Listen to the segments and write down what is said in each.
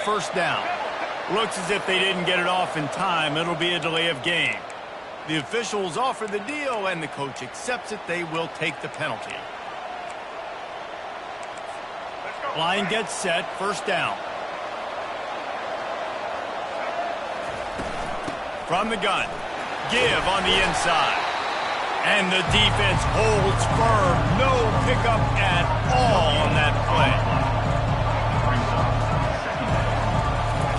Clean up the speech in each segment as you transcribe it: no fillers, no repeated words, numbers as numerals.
first down. Looks as if they didn't get it off in time. It'll be a delay of game. The officials offer the deal, and the coach accepts it. They will take the penalty. Line gets set, first down. From the gun, give on the inside. And the defense holds firm. No pickup at all on that play.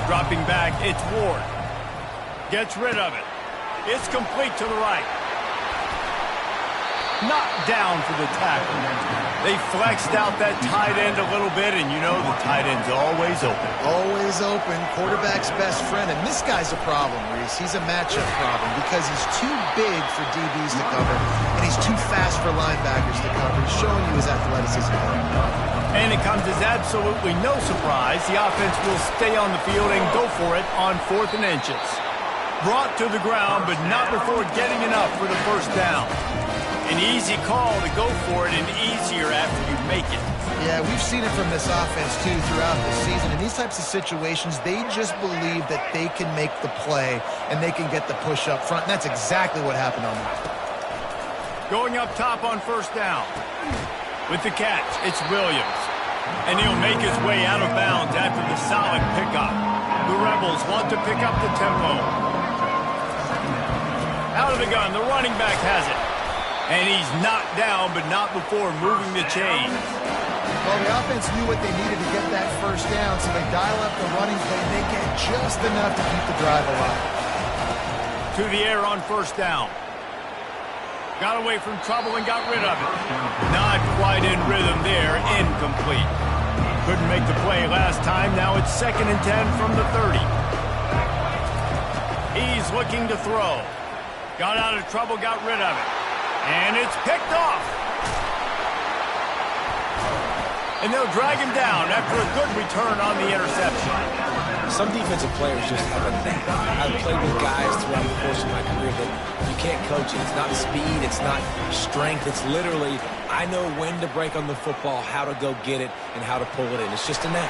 Dropping back, it's Ward. Gets rid of it. It's complete to the right. Knocked down for the tackle. They flexed out that tight end a little bit, and you know the tight end's always open. Always open. Quarterback's best friend. And this guy's a problem, Reese. He's a matchup problem because he's too big for DBs to cover, and he's too fast for linebackers to cover. He's showing you his athleticism. And it comes as absolutely no surprise. The offense will stay on the field and go for it on 4th and inches. Brought to the ground, but not before getting enough for the first down. An easy call to go for it, and easier after you make it. Yeah, we've seen it from this offense, too, throughout the season. In these types of situations, they just believe that they can make the play and they can get the push up front, and that's exactly what happened on that. Going up top on first down. With the catch, it's Williams. And he'll make his way out of bounds after the solid pickup. The Rebels want to pick up the tempo. Out of the gun, the running back has it. And he's knocked down, but not before moving the chains. Well, the offense knew what they needed to get that first down, so they dial up the running play, and they get just enough to keep the drive alive. To the air on first down. Got away from trouble and got rid of it. Not quite in rhythm there, incomplete. Couldn't make the play last time, now it's 2nd and 10 from the 30. He's looking to throw. Got out of trouble, got rid of it. And it's picked off. And they'll drag him down after a good return on the interception. Some defensive players just have a knack. I've played with guys throughout the course of my career that you can't coach it. It's not speed, it's not strength. It's literally, I know when to break on the football, how to go get it, and how to pull it in. It's just a knack.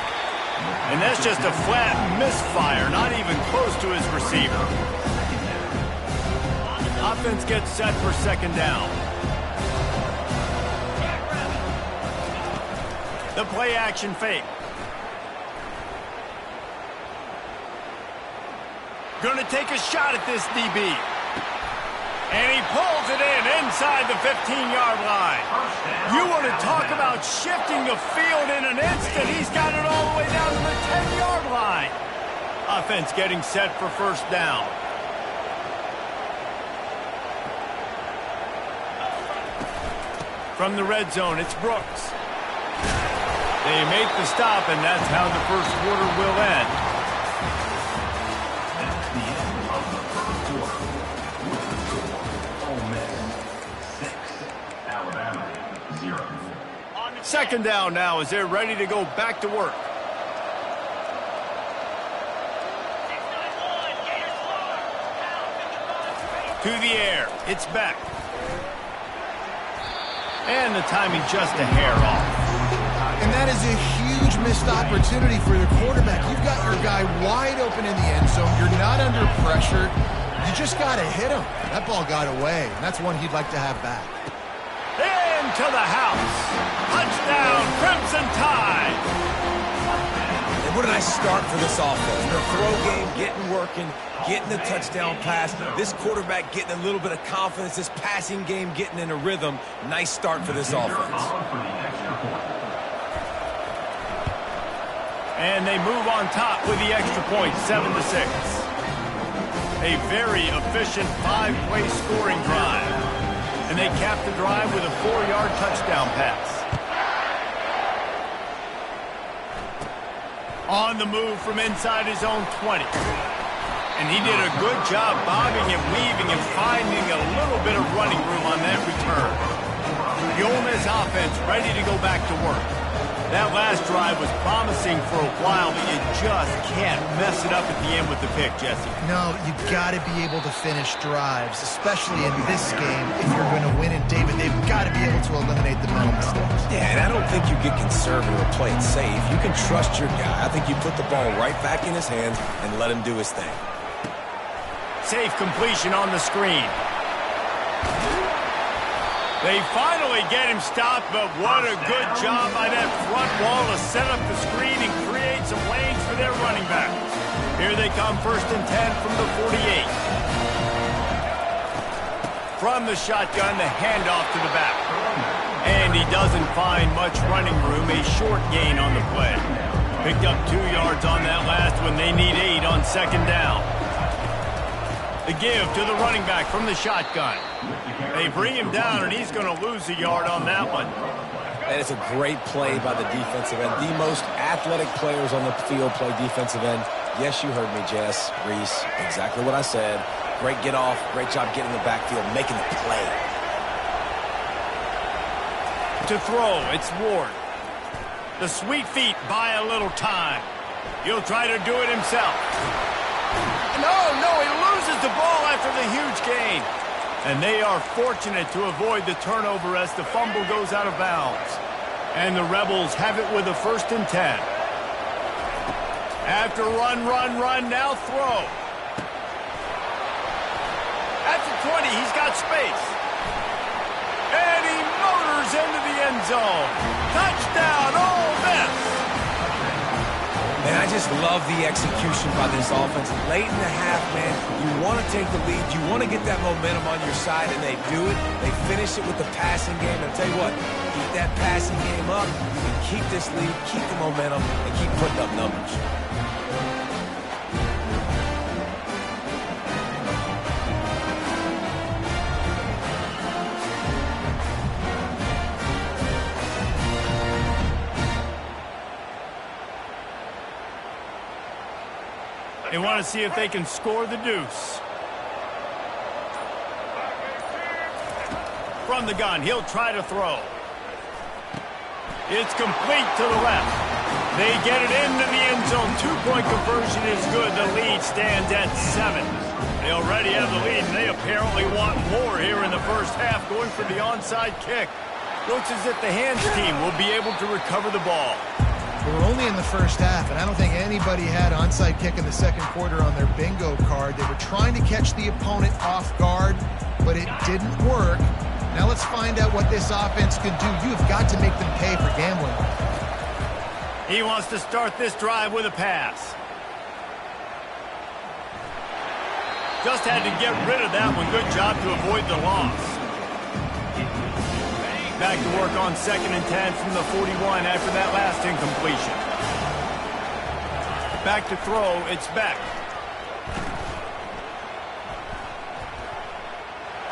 And that's just a flat misfire, not even close to his receiver. Offense gets set for 2nd down. The play action fake. Gonna take a shot at this DB. And he pulls it in inside the 15-yard line. You want to talk about shifting the field in an instant. He's got it all the way down to the 10-yard line. Offense getting set for first down. From the red zone, it's Brooks. They make the stop, and that's how the first quarter will end. That's the end of the first quarter. Ole Miss 6, Alabama 0. 2nd down now as they're ready to go back to work. To the air, it's back. And the timing just a hair off. And that is a huge missed opportunity for your quarterback. You've got your guy wide open in the end zone. You're not under pressure. You just got to hit him. That ball got away, and that's one he'd like to have back. Into the house. Touchdown, Crimson Tide. And what a nice start for this offense. The throw game getting working, getting the touchdown pass. This quarterback getting a little bit of confidence. This passing game getting in a rhythm. Nice start for this offense. And they move on top with the extra point, 7-6. A very efficient 5-play scoring drive. And they cap the drive with a 4-yard touchdown pass. On the move from inside his own 20. And he did a good job bobbing and weaving and finding a little bit of running room on that return. The Ole Miss offense ready to go back to work. That last drive was promising for a while, but you just can't mess it up at the end with the pick, Jesse. No, you got to be able to finish drives, especially in this game. If you're going to win in David, they've got to be able to eliminate the mental mistakes. Yeah, and I don't think you get conservative or play it safe. You can trust your guy. I think you put the ball right back in his hands and let him do his thing. Safe completion on the screen. They finally get him stopped, but what a good job by that front wall to set up the screen and create some lanes for their running back. Here they come, 1st and 10 from the 48. From the shotgun, the handoff to the back. And he doesn't find much running room, a short gain on the play. Picked up 2 yards on that last one. They need 8 on 2nd down. The give to the running back from the shotgun. They bring him down, and he's going to lose a yard on that one. And it's a great play by the defensive end. The most athletic players on the field play defensive end. Yes, you heard me, Jess, Reese. Exactly what I said. Great get off. Great job getting the backfield, making the play. To throw, it's Ward. The sweet feet buy a little time. He'll try to do it himself. No, he loses the ball after the huge gain. And they are fortunate to avoid the turnover as the fumble goes out of bounds. And the Rebels have it with a 1st and 10. After run, now throw. At the 20, he's got space. And he motors into the end zone. Touchdown, Ole Miss. Man, I just love the execution by this offense. Late in the half, man, you want to take the lead. You want to get that momentum on your side, and they do it. They finish it with the passing game. And I'll tell you what, keep that passing game up. You can keep this lead, keep the momentum, and keep putting up numbers. They want to see if they can score the deuce. From the gun, he'll try to throw. It's complete to the left. They get it into the end zone. 2-point conversion is good. The lead stands at 7. They already have the lead, and they apparently want more here in the first half, going for the onside kick. Looks as if the hands team will be able to recover the ball. We're only in the first half, and I don't think anybody had onside kick in the 2nd quarter on their bingo card. They were trying to catch the opponent off guard, but it didn't work. Now let's find out what this offense could do. You've got to make them pay for gambling. He wants to start this drive with a pass. Just had to get rid of that one. Good job to avoid the loss. Back to work on 2nd and 10 from the 41 after that last incompletion. Back to throw, it's Beck.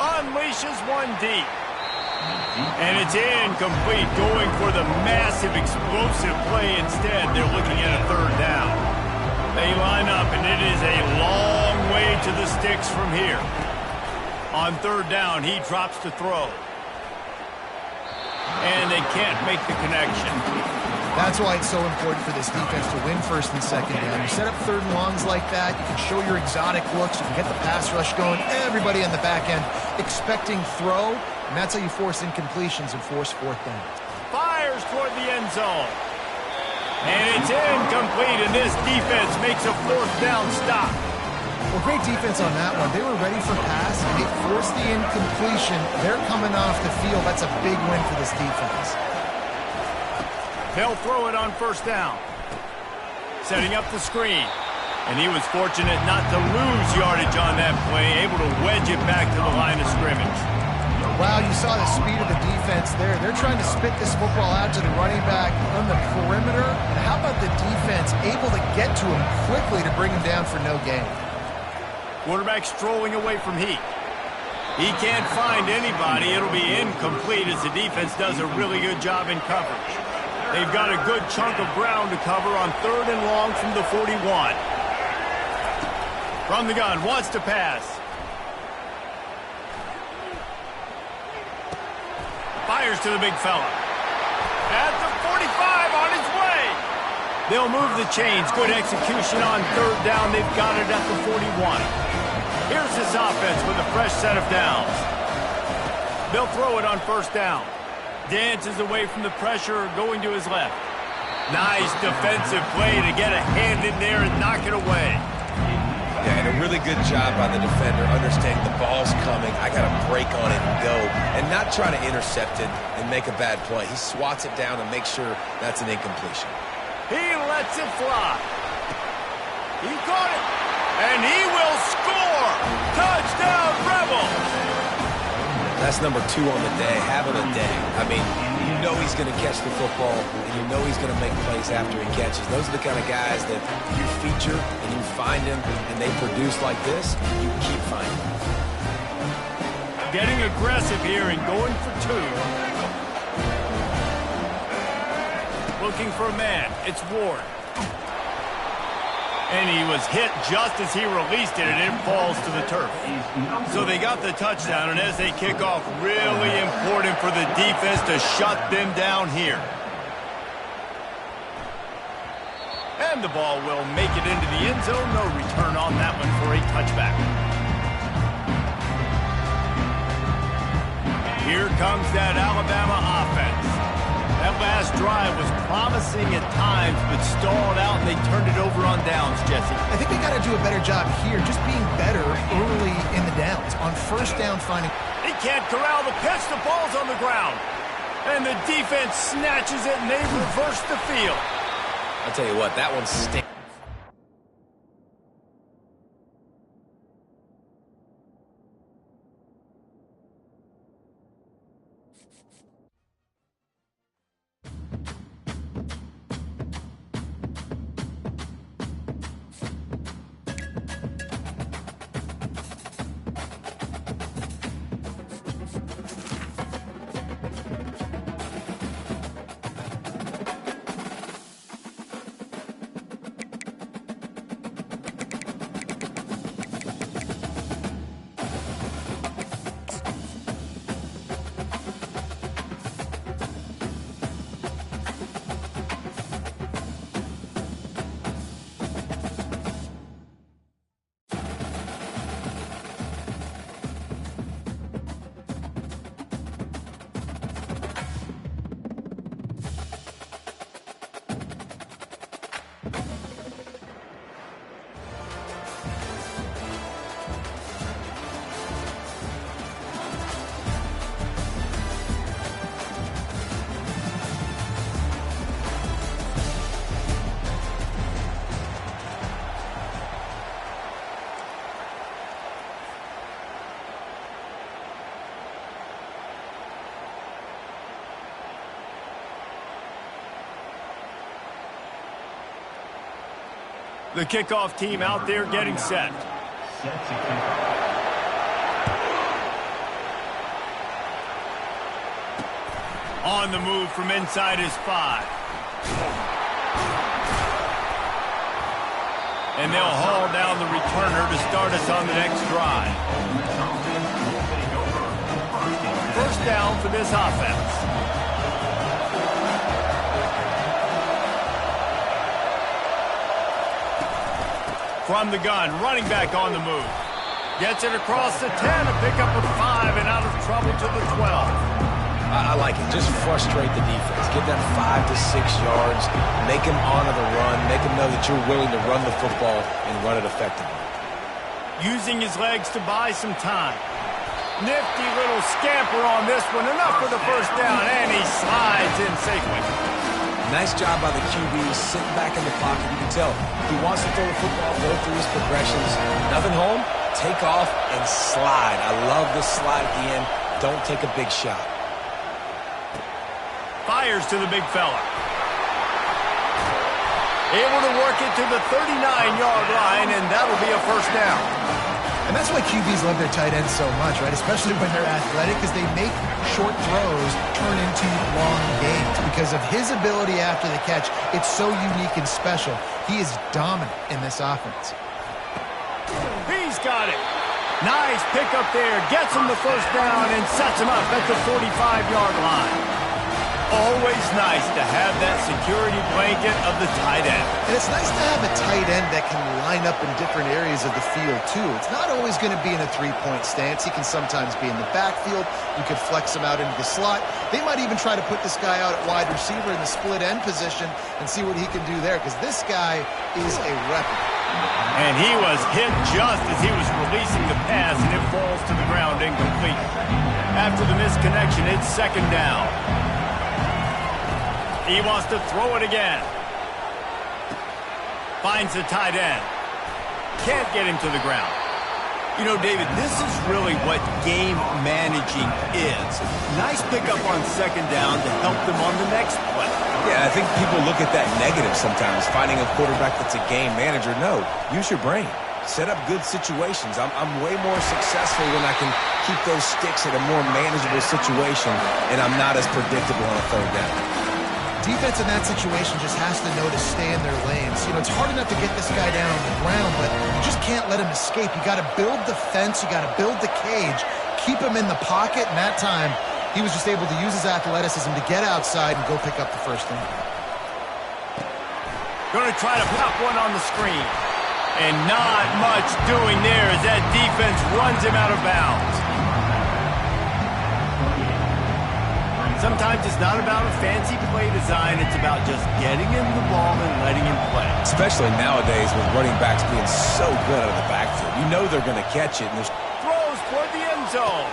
Unleashes one deep. And it's incomplete, going for the massive explosive play instead. They're looking at a 3rd down. They line up, and it is a long way to the sticks from here. On 3rd down, he drops to throw. And they can't make the connection. That's why it's so important for this defense to win 1st and 2nd down. You set up 3rd and longs like that, you can show your exotic looks, you can get the pass rush going, everybody on the back end expecting throw, and that's how you force incompletions and force 4th down. Fires toward the end zone. And it's incomplete, and this defense makes a 4th down stop. Well, great defense on that one. They were ready for pass, and they forced the incompletion. They're coming off the field. That's a big win for this defense. They'll throw it on 1st down. Setting up the screen. And he was fortunate not to lose yardage on that play, able to wedge it back to the line of scrimmage. Wow, you saw the speed of the defense there. They're trying to spit this football out to the running back on the perimeter. And how about the defense able to get to him quickly to bring him down for no gain? Quarterback strolling away from heat. He can't find anybody. It'll be incomplete as the defense does a really good job in coverage. They've got a good chunk of ground to cover on 3rd and long from the 41. From the gun, wants to pass. Fires to the big fella. At the 45, on his way. They'll move the chains. Good execution on third down. They've got it at the 41. Here's this offense with a fresh set of downs. They'll throw it on first down. Dances away from the pressure, going to his left. Nice defensive play to get a hand in there and knock it away. Yeah, and a really good job by the defender understanding the ball's coming. I got to break on it and go, and not try to intercept it and make a bad play. He swats it down and makes sure that's an incompletion. He lets it fly. He caught it, and he will score. Touchdown, Rebels. That's number 2 on the day, having a day. I mean, you know he's going to catch the football, and you know he's going to make plays after he catches. Those are the kind of guys that you feature and you find them, and they produce like this, you keep finding them. Getting aggressive here and going for 2. Looking for a man. It's Ward. And he was hit just as he released it, and it falls to the turf. So they got the touchdown, and as they kick off, really important for the defense to shut them down here. And the ball will make it into the end zone. No return on that one for a touchback. Here comes that Alabama offense. That last drive was promising at times, but stalled out, and they turned it over on downs, Jesse. I think they got to do a better job here, just being better early in the downs. On first down, finding... He can't corral the pitch. The ball's on the ground. And the defense snatches it, and they reverse the field. I'll tell you what, that one stinks. The kickoff team out there getting set. On the move from inside his 5. And they'll haul down the returner to start us on the next drive. First down for this offense. From the gun, running back on the move. Gets it across the 10, a pickup of 5, and out of trouble to the 12. I like it. Just frustrate the defense. Get that 5 to 6 yards. Make them honor the run. Make them know that you're willing to run the football and run it effectively. Using his legs to buy some time. Nifty little scamper on this one. Enough for the first down, and he slides in safely. Nice job by the QB, sitting back in the pocket. You can tell he wants to throw the football, go through his progressions. Nothing home, take off and slide. I love this slide at the end. Don't take a big shot. Fires to the big fella. Able to work it to the 39-yard line, and that'll be a first down. And that's why QBs love their tight ends so much, right? Especially when they're athletic, because they make short throws turn into long gains. Because of his ability after the catch, it's so unique and special. He is dominant in this offense. He's got it. Nice pickup there. Gets him the first down and sets him up at the 45-yard line. always nice to have that security blanket of the tight end. And it's nice to have a tight end that can line up in different areas of the field, too. It's not always going to be in a three-point stance. He can sometimes be in the backfield. You could flex him out into the slot. They might even try to put this guy out at wide receiver in the split end position and see what he can do there, because this guy is a weapon. And he was hit just as he was releasing the pass, and it falls to the ground incomplete. After the misconnection, it's second down. He wants to throw it again. Finds the tight end. Can't get him to the ground. You know, David, this is really what game managing is. Nice pickup on second down to help them on the next play. Yeah, I think people look at that negative sometimes, finding a quarterback that's a game manager. No, use your brain. Set up good situations. I'm way more successful when I can keep those sticks at a more manageable situation, and I'm not as predictable on a third down. Defense in that situation just has to know to stay in their lanes. You know, it's hard enough to get this guy down on the ground, but you just can't let him escape. You got to build the fence. You got to build the cage. Keep him in the pocket, and that time he was just able to use his athleticism to get outside and go pick up the first down. Going to try to pop one on the screen. And not much doing there as that defense runs him out of bounds. Sometimes it's not about a fancy play design. It's about just getting him the ball and letting him play. Especially nowadays with running backs being so good out of the backfield. You know they're going to catch it. And throws toward the end zone.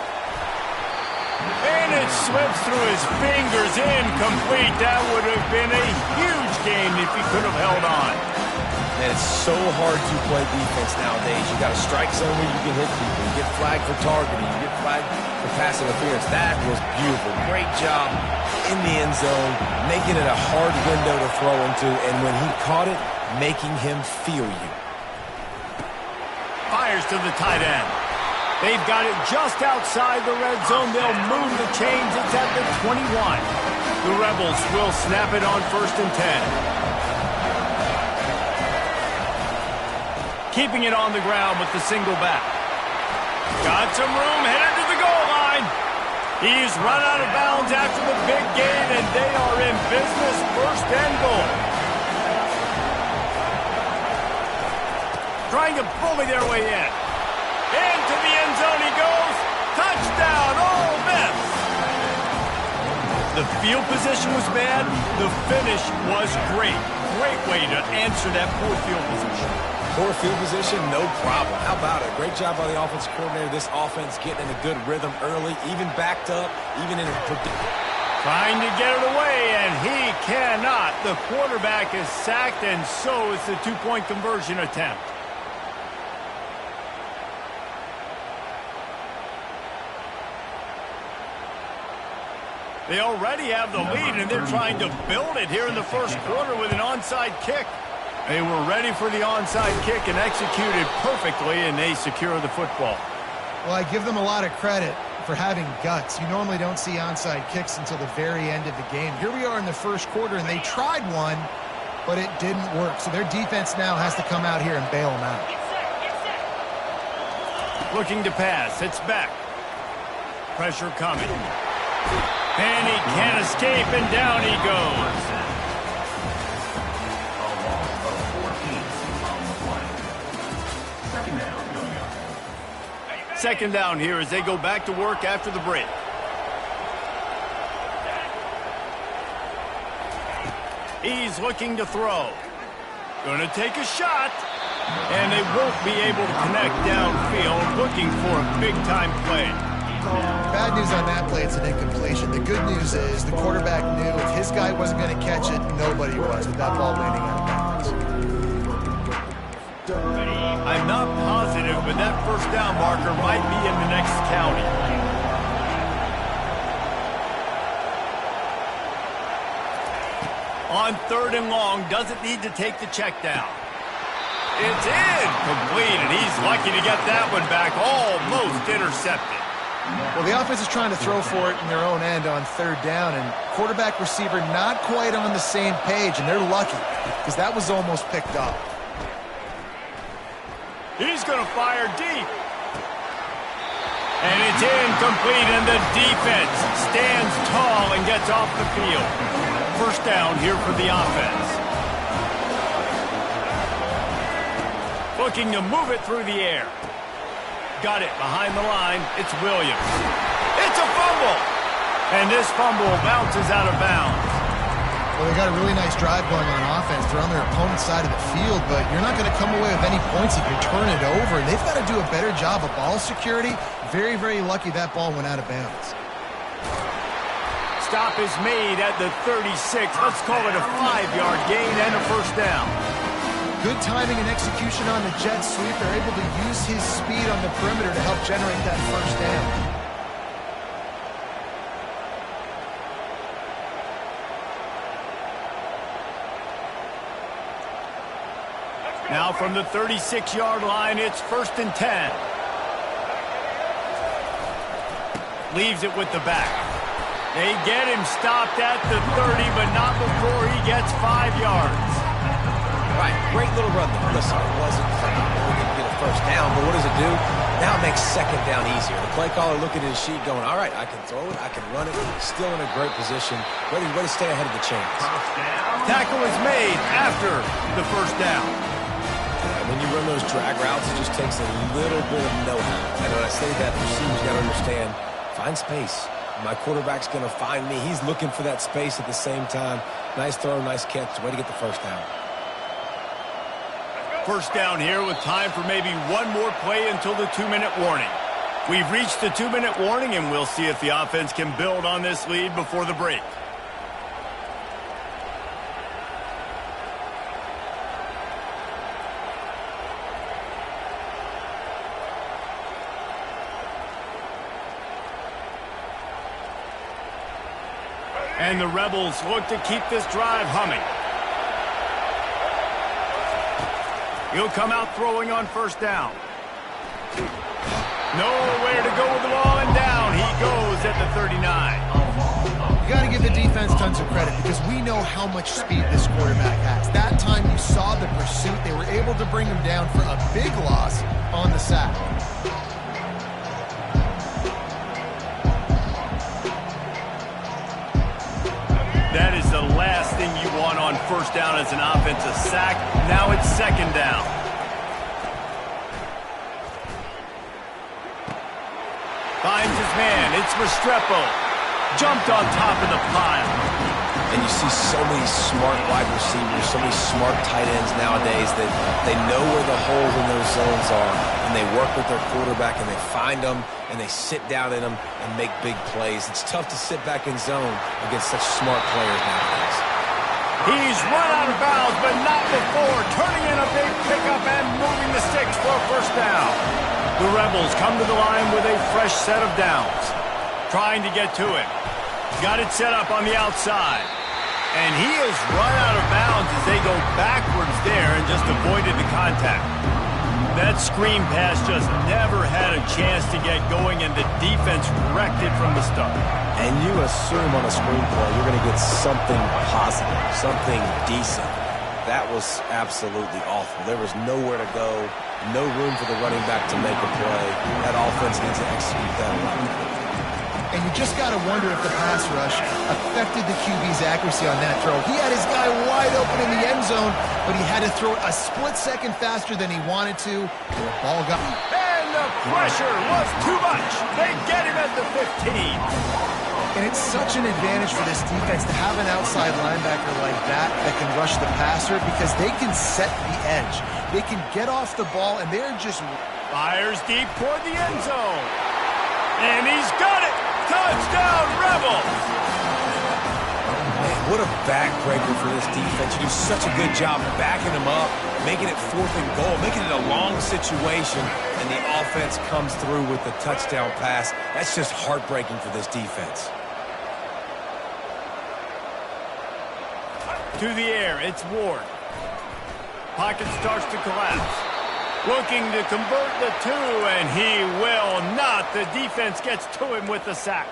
And it slips through his fingers, incomplete. That would have been a huge game if he could have held on. Man, it's so hard to play defense nowadays. You got a strike zone where you can hit people. You get flagged for targeting. You get flagged for pass interference. That was beautiful. Great job in the end zone, making it a hard window to throw into, and when he caught it, making him feel you. Fires to the tight end. They've got it just outside the red zone. They'll move the chains. It's at the 21. The Rebels will snap it on 1st and 10. Keeping it on the ground with the single back. Got some room, headed to the goal line. He's run out of bounds after the big gain, and they are in business, 1st and goal. Trying to bully their way in. Into the end zone he goes. Touchdown, Ole Miss. The field position was bad. The finish was great. Great way to answer that poor field position. Poor field position, no problem. How about it? Great job by the offensive coordinator. This offense getting in a good rhythm early, even backed up, even in a trying to get it away, and he cannot. The quarterback is sacked, and so is the two-point conversion attempt. They already have the lead, and they're trying to build it here in the first quarter with an onside kick. They were ready for the onside kick and executed perfectly, and they secure the football. Well, I give them a lot of credit for having guts. You normally don't see onside kicks until the very end of the game. Here we are in the first quarter, and they tried one, but it didn't work. So their defense now has to come out here and bail them out. Looking to pass. It's back. Pressure coming. And he can't escape, and down he goes. Second down here as they go back to work after the break. He's looking to throw. Going to take a shot. And they won't be able to connect downfield, looking for a big-time play. Bad news on that play, it's an incompletion. The good news is the quarterback knew if his guy wasn't going to catch it, nobody was with that ball landing out of bounds. I'm not positive, but that first down marker might be in the next county. On 3rd and long, doesn't need to take the check down. It's incomplete, and he's lucky to get that one back, almost intercepted. Well, the offense is trying to throw for it in their own end on 3rd down, and quarterback receiver not quite on the same page, and they're lucky because that was almost picked up. He's going to fire deep. And it's incomplete, and the defense stands tall and gets off the field. First down here for the offense. Looking to move it through the air. Got it behind the line. It's Williams. It's a fumble. And this fumble bounces out of bounds. Well, they got a really nice drive going on offense. They're on their opponent's side of the field, but you're not going to come away with any points if you turn it over. They've got to do a better job of ball security. Very, very lucky that ball went out of bounds. Stop is made at the 36. Let's call it a 5-yard gain and a first down. Good timing and execution on the jet sweep. They're able to use his speed on the perimeter to help generate that first down. Now from the 36-yard line, it's 1st and 10. Leaves it with the back. They get him stopped at the 30, but not before he gets 5 yards. Right, great little run there. Listen, it wasn't going to get a first down, but what does it do? Now it makes second down easier. The play caller looking at his sheet going, all right, I can throw it, I can run it. Still in a great position, ready to stay ahead of the chains. Tackle is made after the first down. And when you run those drag routes, it just takes a little bit of know-how. And when I say that, receivers got to understand, find space. My quarterback's going to find me. He's looking for that space at the same time. Nice throw, nice catch. Way to get the first down. First down here with time for maybe one more play until the 2-minute warning. We've reached the 2-minute warning, and we'll see if the offense can build on this lead before the break. And the Rebels look to keep this drive humming. He'll come out throwing on first down. Nowhere to go with the ball, and down he goes at the 39. You got to give the defense tons of credit because we know how much speed this quarterback has. That time you saw the pursuit. They were able to bring him down for a big loss on the sack. That is the last thing you want on first down as an offensive sack. Now it's second down. Finds his man. It's Restrepo. Jumped on top of the pile. And you see so many smart wide receivers, so many smart tight ends nowadays that they know where the holes in those zones are, and they work with their quarterback, and they find them, and they sit down in them and make big plays. It's tough to sit back in zone against such smart players nowadays. He's run out of bounds, but not before turning in a big pickup and moving the sticks for a first down. The Rebels come to the line with a fresh set of downs. Trying to get to it. Got it set up on the outside. And he has run out of bounds as they go backwards there and just avoided the contact. That screen pass just never had a chance to get going, and the defense wrecked it from the start. And you assume on a screen play you're going to get something positive, something decent. That was absolutely awful. There was nowhere to go, no room for the running back to make a play. That offense needs to execute that right. And you just got to wonder if the pass rush affected the QB's accuracy on that throw. He had his guy wide open in the end zone, but he had to throw it a split second faster than he wanted to. And the ball got... And the pressure was too much. They get him at the 15. And it's such an advantage for this defense to have an outside linebacker like that can rush the passer because they can set the edge. They can get off the ball, and they're just... Fires deep toward the end zone. And he's got it. Touchdown, Rebels! Man, what a backbreaker for this defense. You do such a good job backing them up, making it 4th and goal, making it a long situation, and the offense comes through with the touchdown pass. That's just heartbreaking for this defense. To the air, it's Ward. Pocket starts to collapse. Looking to convert the 2, and he will not. The defense gets to him with the sack.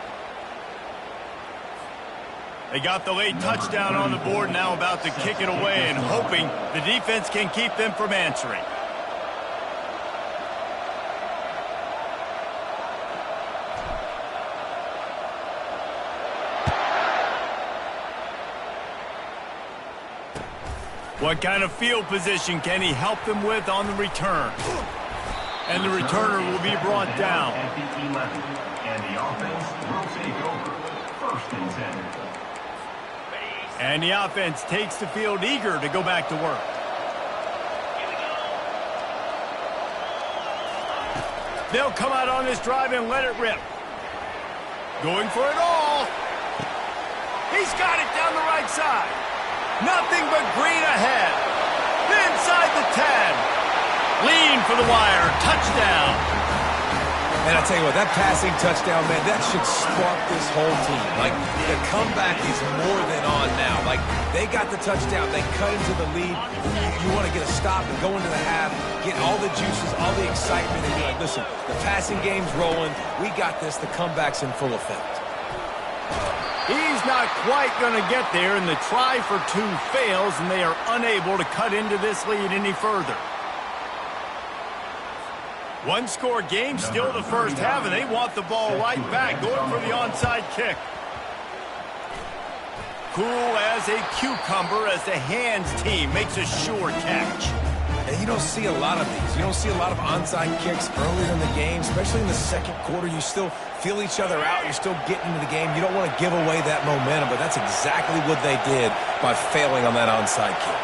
They got the late touchdown on the board, now about to kick it away and hoping the defense can keep them from answering. What kind of field position can he help them with on the return? And the returner will be brought down. At the 11, and the offense will take over. 1st and 10. And the offense takes the field eager to go back to work. They'll come out on this drive and let it rip. Going for it all. He's got it down the right side. Nothing but green ahead. Inside the 10. Lean for the wire. Touchdown. And I tell you what, that passing touchdown, man, that should spark this whole team. Like, the comeback is more than on now. Like, they got the touchdown. They cut into the lead. You want to get a stop and go into the half, get all the juices, all the excitement, and be like, listen, the passing game's rolling. We got this. The comeback's in full effect. He's not quite going to get there, and the try for 2 fails, and they are unable to cut into this lead any further. One-score game, still the first half, and they want the ball right back, going for the onside kick. Cool as a cucumber as the hands team makes a sure catch. And you don't see a lot of these. You don't see a lot of onside kicks earlier in the game, especially in the second quarter. You still feel each other out. You're still getting into the game. You don't want to give away that momentum, but that's exactly what they did by failing on that onside kick.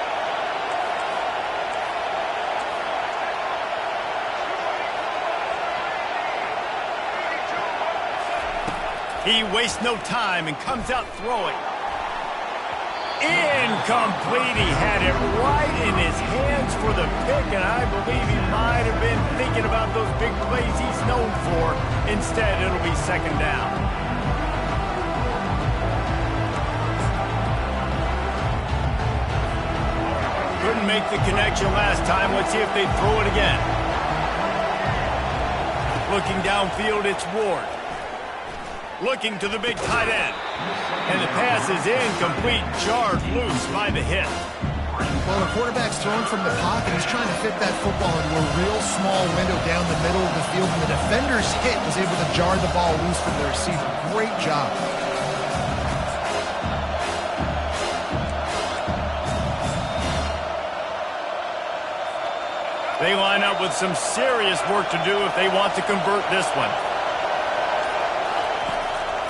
He wastes no time and comes out throwing. Incomplete. He had it right in his hands for the pick, and I believe he might have been thinking about those big plays he's known for. Instead, it'll be 2nd down. Couldn't make the connection last time. Let's see if they throw it again. Looking downfield, it's Ward. Looking to the big tight end. And the pass is incomplete, jarred loose by the hit. Well, the quarterback's throwing from the pocket. He's trying to fit that football into a real small window down the middle of the field, and the defender's hit was able to jar the ball loose from the receiver. Great job. They line up with some serious work to do if they want to convert this one.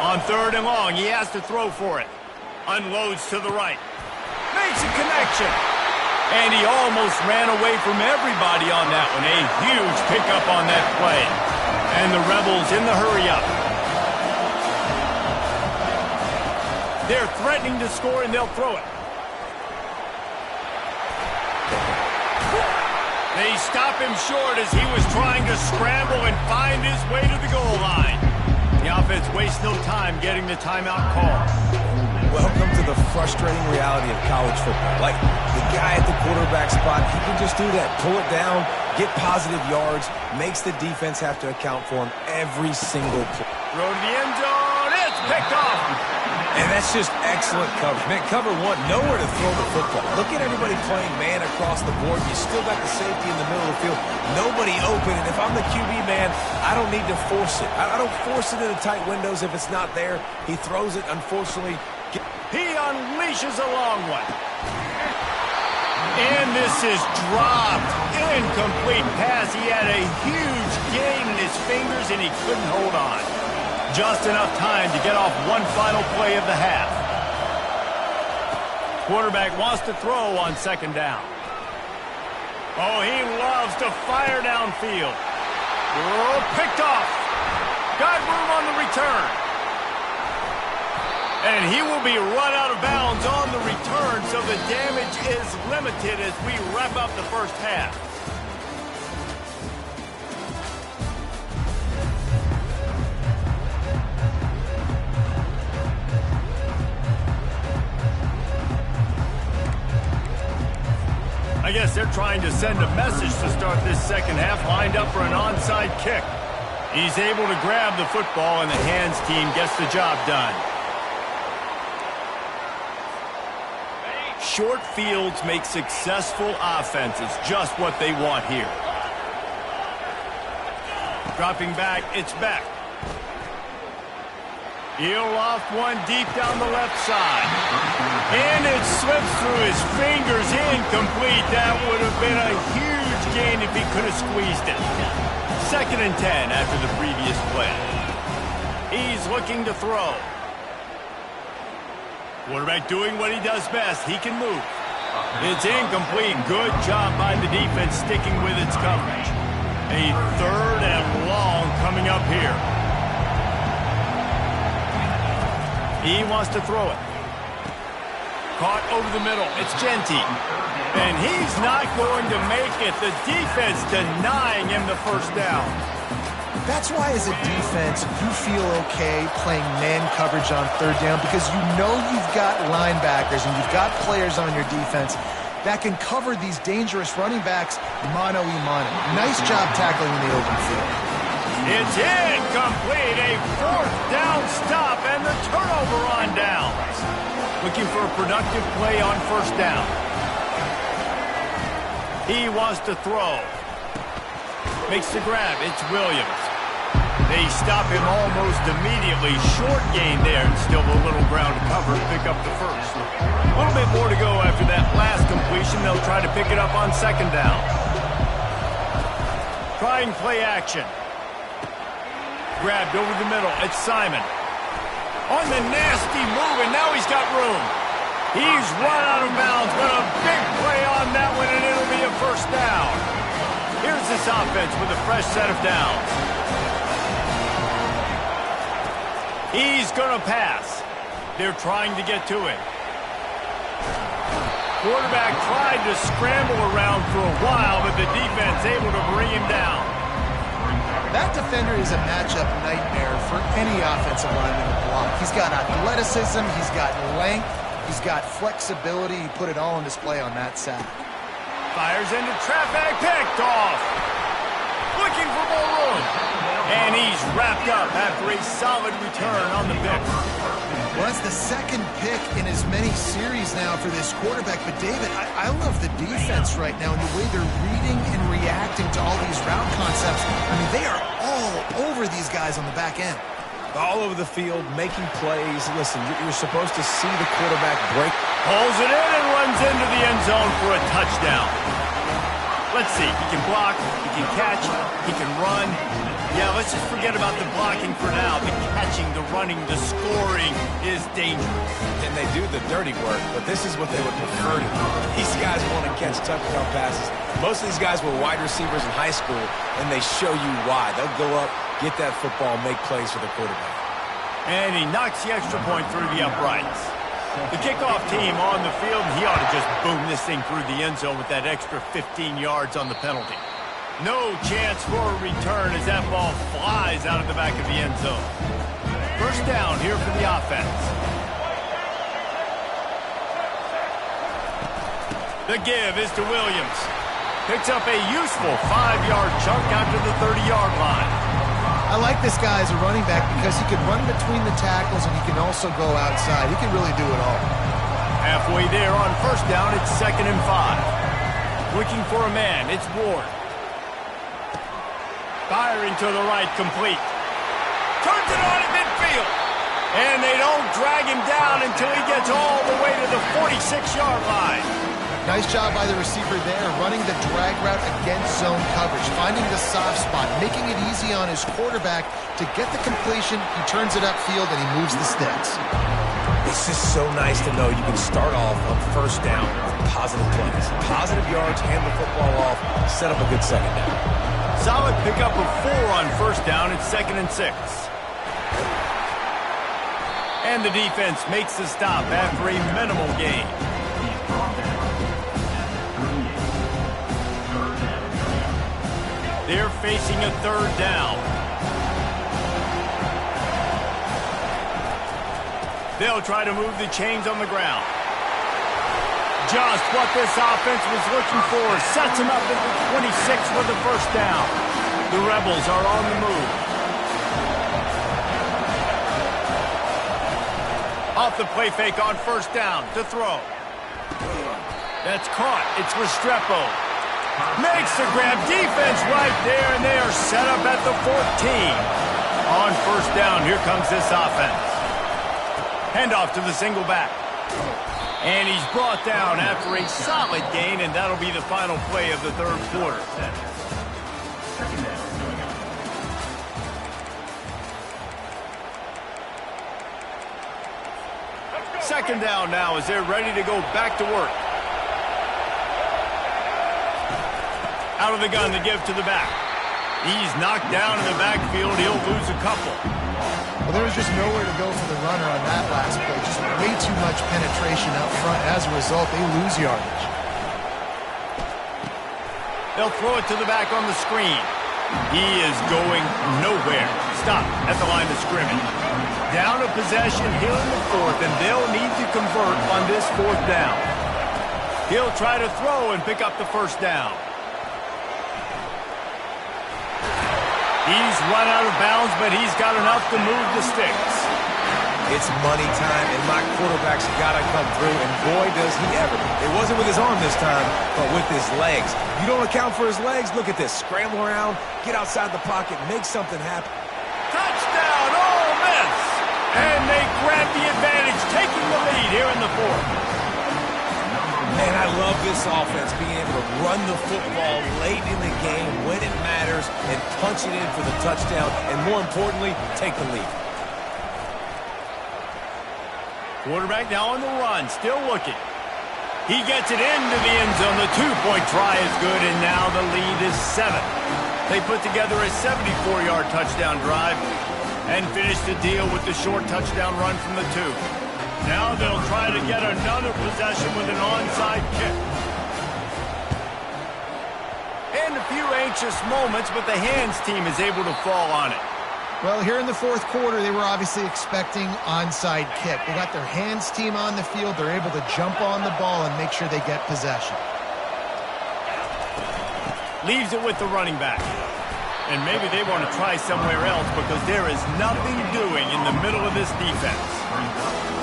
On 3rd and long, he has to throw for it. Unloads to the right. Makes a connection. And he almost ran away from everybody on that one. A huge pickup on that play. And the Rebels in the hurry-up. They're threatening to score, and they'll throw it. They stop him short as he was trying to scramble and find his way to the goal line. The offense wastes no time getting the timeout call. Welcome to the frustrating reality of college football. Like, the guy at the quarterback spot, he can just do that. Pull it down, get positive yards, makes the defense have to account for him every single play. Throw to the end zone. It's picked off. And that's just excellent coverage. Man, cover 1, nowhere to throw the football. Look at everybody playing man across the board. You still got the safety in the middle of the field. Nobody open. And if I'm the QB, man, I don't need to force it. I don't force it into tight windows if it's not there. He throws it, unfortunately. He unleashes a long one. And this is dropped. Incomplete pass. He had a huge gain in his fingers, and he couldn't hold on. Just enough time to get off one final play of the half. Quarterback wants to throw on 2nd down. Oh, he loves to fire downfield. Oh, picked off. Got room on the return. And he will be run out of bounds on the return, so the damage is limited as we wrap up the first half. I guess they're trying to send a message to start this 2nd half, lined up for an onside kick. He's able to grab the football, and the hands team gets the job done. Short fields make successful offenses, just what they want here. Dropping back, it's back. He'll loft one deep down the left side. And it slips through his fingers, incomplete. That would have been a huge gain if he could have squeezed it. 2nd and 10 after the previous play. He's looking to throw. Quarterback doing what he does best. He can move. It's incomplete. Good job by the defense sticking with its coverage. A 3rd and long coming up here. He wants to throw it. Caught over the middle. It's Genty. And he's not going to make it. The defense denying him the first down. That's why, as a defense, you feel okay playing man coverage on 3rd down because you know you've got linebackers and you've got players on your defense that can cover these dangerous running backs mano-a-mano. Nice job tackling in the open field. It's incomplete. A 4th down stop and the turnover on downs. Looking for a productive play on 1st down. He wants to throw. Makes the grab. It's Williams. They stop him almost immediately. Short gain there, and still a little ground to cover. Pick up the first. A little bit more to go after that last completion. They'll try to pick it up on 2nd down. Trying play action. Grabbed over the middle. It's Simon. On the nasty move, and now he's got room. He's run out of bounds, but a big play on that one, and it'll be a 1st down. Here's this offense with a fresh set of downs. He's going to pass. They're trying to get to him. Quarterback tried to scramble around for a while, but the defense able to bring him down. That defender is a matchup nightmare for any offensive lineman to block. He's got athleticism, he's got length, he's got flexibility. He put it all on display on that sack. Fires into traffic, picked off. Looking for more room. And he's wrapped up after a solid return on the pick. Well, that's the 2nd pick in as many series now for this quarterback. But, David, I love the defense right now and the way they're reading and reacting to all these route concepts. I mean, they are all over these guys on the back end. All over the field, making plays. Listen, you're supposed to see the quarterback break. Pulls it in and runs into the end zone for a touchdown. Let's see. He can block, he can catch, he can run. Yeah, let's just forget about the blocking for now. The catching, the running, the scoring is dangerous. And they do the dirty work, but this is what they would prefer to do. These guys want to catch touchdown passes. Most of these guys were wide receivers in high school, and they show you why. They'll go up, get that football, make plays for the quarterback. And he knocks the extra point through the uprights. The kickoff team on the field, and he ought to just boom this thing through the end zone with that extra 15 yards on the penalty. No chance for a return as that ball flies out of the back of the end zone. 1st down here for the offense. The give is to Williams. Picks up a useful 5-yard chunk after the 30-yard line. I like this guy as a running back because he can run between the tackles and he can also go outside. He can really do it all. Halfway there on 1st down, it's 2nd and 5. Looking for a man, it's Ward. Firing to the right, complete. Turns it on at midfield. And they don't drag him down until he gets all the way to the 46-yard line. Nice job by the receiver there, running the drag route against zone coverage, finding the soft spot, making it easy on his quarterback to get the completion. He turns it upfield, and he moves the sticks. It's just so nice to know you can start off on 1st down with positive plays. Positive yards, hand the football off, set up a good 2nd down. Solid pickup of 4 on 1st down. It's 2nd and 6. And the defense makes the stop after a minimal gain. They're facing a 3rd down. They'll try to move the chains on the ground. Just what this offense was looking for. Sets him up at the 26 for the 1st down. The Rebels are on the move. Off the play fake on 1st down to throw. That's caught. It's Restrepo. Makes the grab. Defense right there, and they are set up at the 14. On 1st down, here comes this offense. Handoff to the single back. And he's brought down after a solid gain, and that'll be the final play of the third quarter. Second down now as they're ready to go back to work. Out of the gun to give to the back. He's knocked down in the backfield. He'll lose a couple. Well, there was just nowhere to go for the runner on that last play. Just way too much penetration up front. As a result, they lose yardage. They'll throw it to the back on the screen. He is going nowhere. Stop at the line of scrimmage. Down a possession here in the fourth, and they'll need to convert on this fourth down. He'll try to throw and pick up the first down. He's run out of bounds, but he's got enough to move the sticks. It's money time, and my quarterback's got to come through, and boy, does he ever. It wasn't with his arm this time, but with his legs. You don't account for his legs? Look at this. Scramble around, get outside the pocket, make something happen. Touchdown, Ole Miss! And they grab the advantage, taking the lead here in the fourth. Man, I love this offense, being able to run the football late in the game when it matters and punch it in for the touchdown, and more importantly, take the lead. Quarterback now on the run, still looking. He gets it into the end zone. The two-point try is good, and now the lead is 7. They put together a 74-yard touchdown drive and finish the deal with the short touchdown run from the 2. Now they'll try to get another possession with an onside kick. And a few anxious moments, but the hands team is able to fall on it. Well, here in the fourth quarter, they were obviously expecting onside kick. They got their hands team on the field. They're able to jump on the ball and make sure they get possession. Leaves it with the running back. And maybe they want to try somewhere else because there is nothing doing in the middle of this defense.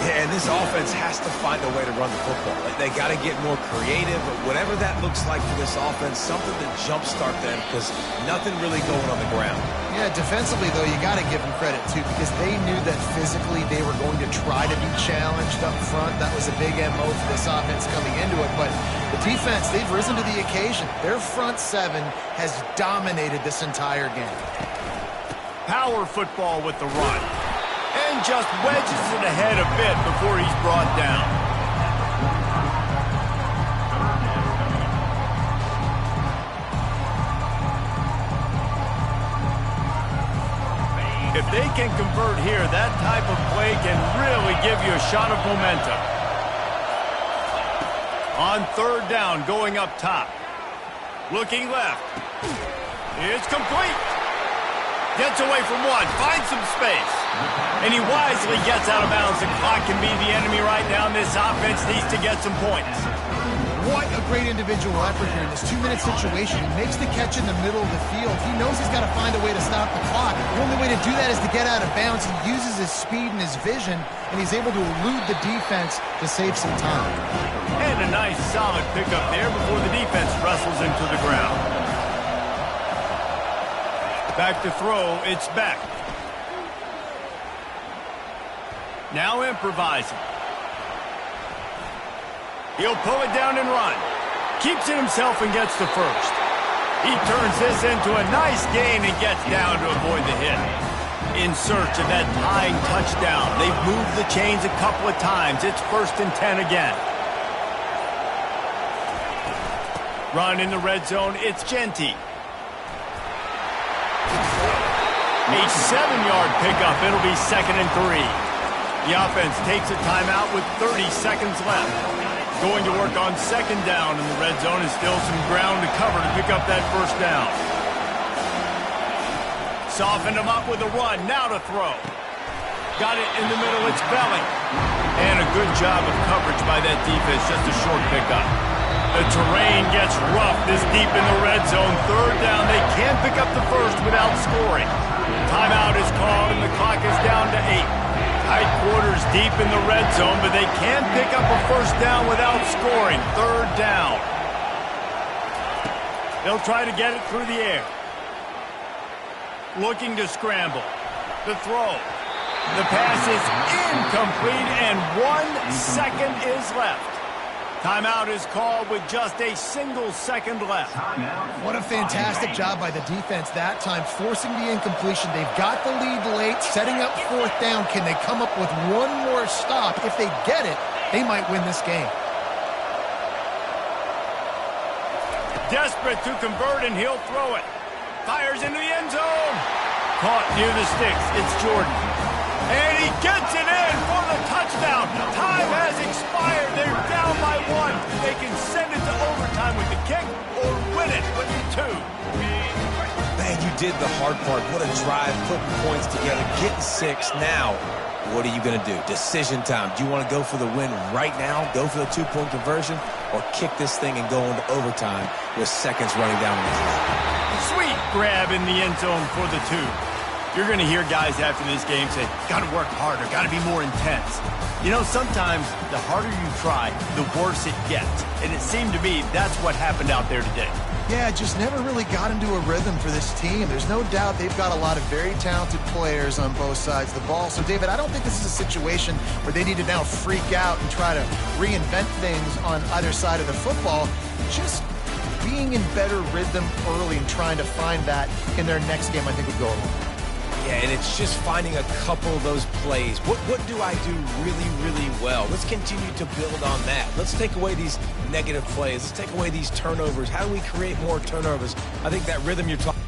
Yeah, and this offense has to find a way to run the football. They got to get more creative, but whatever that looks like for this offense, something to jumpstart them because nothing really going on the ground. Yeah, defensively, though, you got to give them credit, too, because they knew that physically they were going to try to be challenged up front. That was a big MO for this offense coming into it. But the defense, they've risen to the occasion. Their front 7 has dominated this entire game. Power football with the run. And just wedges it ahead a bit before he's brought down. If they can convert here, that type of play can really give you a shot of momentum. On third down, going up top. Looking left. It's complete. Gets away from one, finds some space. And he wisely gets out of bounds. The clock can be the enemy right now, and this offense needs to get some points. What a great individual effort here in this 2-minute situation. He makes the catch in the middle of the field. He knows he's got to find a way to stop the clock. The only way to do that is to get out of bounds. He uses his speed and his vision, and he's able to elude the defense to save some time. And a nice solid pickup there before the defense wrestles him to the ground. Back to throw, it's back. Now improvising. He'll pull it down and run. Keeps it himself and gets the first. He turns this into a nice gain and gets down to avoid the hit. In search of that tying touchdown. They've moved the chains a couple of times. It's 1st and 10 again. Run in the red zone, it's Genty. A 7-yard pickup. It'll be 2nd and 3. The offense takes a timeout with 30 seconds left. Going to work on 2nd down in the red zone. Is still some ground to cover to pick up that first down. Softened him up with a run. Now to throw. Got it in the middle. It's Belling. And a good job of coverage by that defense. Just a short pickup. The terrain gets rough this deep in the red zone. 3rd down. They can't pick up the first without scoring. Timeout is called and the clock is down to 8. Tight quarters deep in the red zone, but they can't pick up a first down without scoring. 3rd down. They'll try to get it through the air. Looking to scramble. The throw. The pass is incomplete, and 1 second is left. Timeout is called with just a single second left. What a fantastic job by the defense that time, forcing the incompletion. They've got the lead late, setting up 4th down. Can they come up with one more stop? If they get it, they might win this game. Desperate to convert, and he'll throw it. Fires into the end zone. Caught near the sticks. It's Jordan. And he gets it in for the touchdown. Time has expired. They're down by 1. They can send it to overtime with the kick or win it with the 2. Man, you did the hard part. What a drive, putting points together, getting 6. Now, what are you going to do? Decision time. Do you want to go for the win right now, go for the 2-point conversion, or kick this thing and go into overtime with seconds running down the clock? Sweet grab in the end zone for the 2. You're going to hear guys after this game say, got to work harder, got to be more intense. You know, sometimes the harder you try, the worse it gets. And it seemed to me that's what happened out there today. Yeah, just never really got into a rhythm for this team. There's no doubt they've got a lot of very talented players on both sides of the ball. So, David, I don't think this is a situation where they need to now freak out and try to reinvent things on either side of the football. Just being in better rhythm early and trying to find that in their next game, I think would go a long way. Yeah, and it's just finding a couple of those plays. What do I do really, really well? Let's continue to build on that. Let's take away these negative plays. Let's take away these turnovers. How do we create more turnovers? I think that rhythm you're talking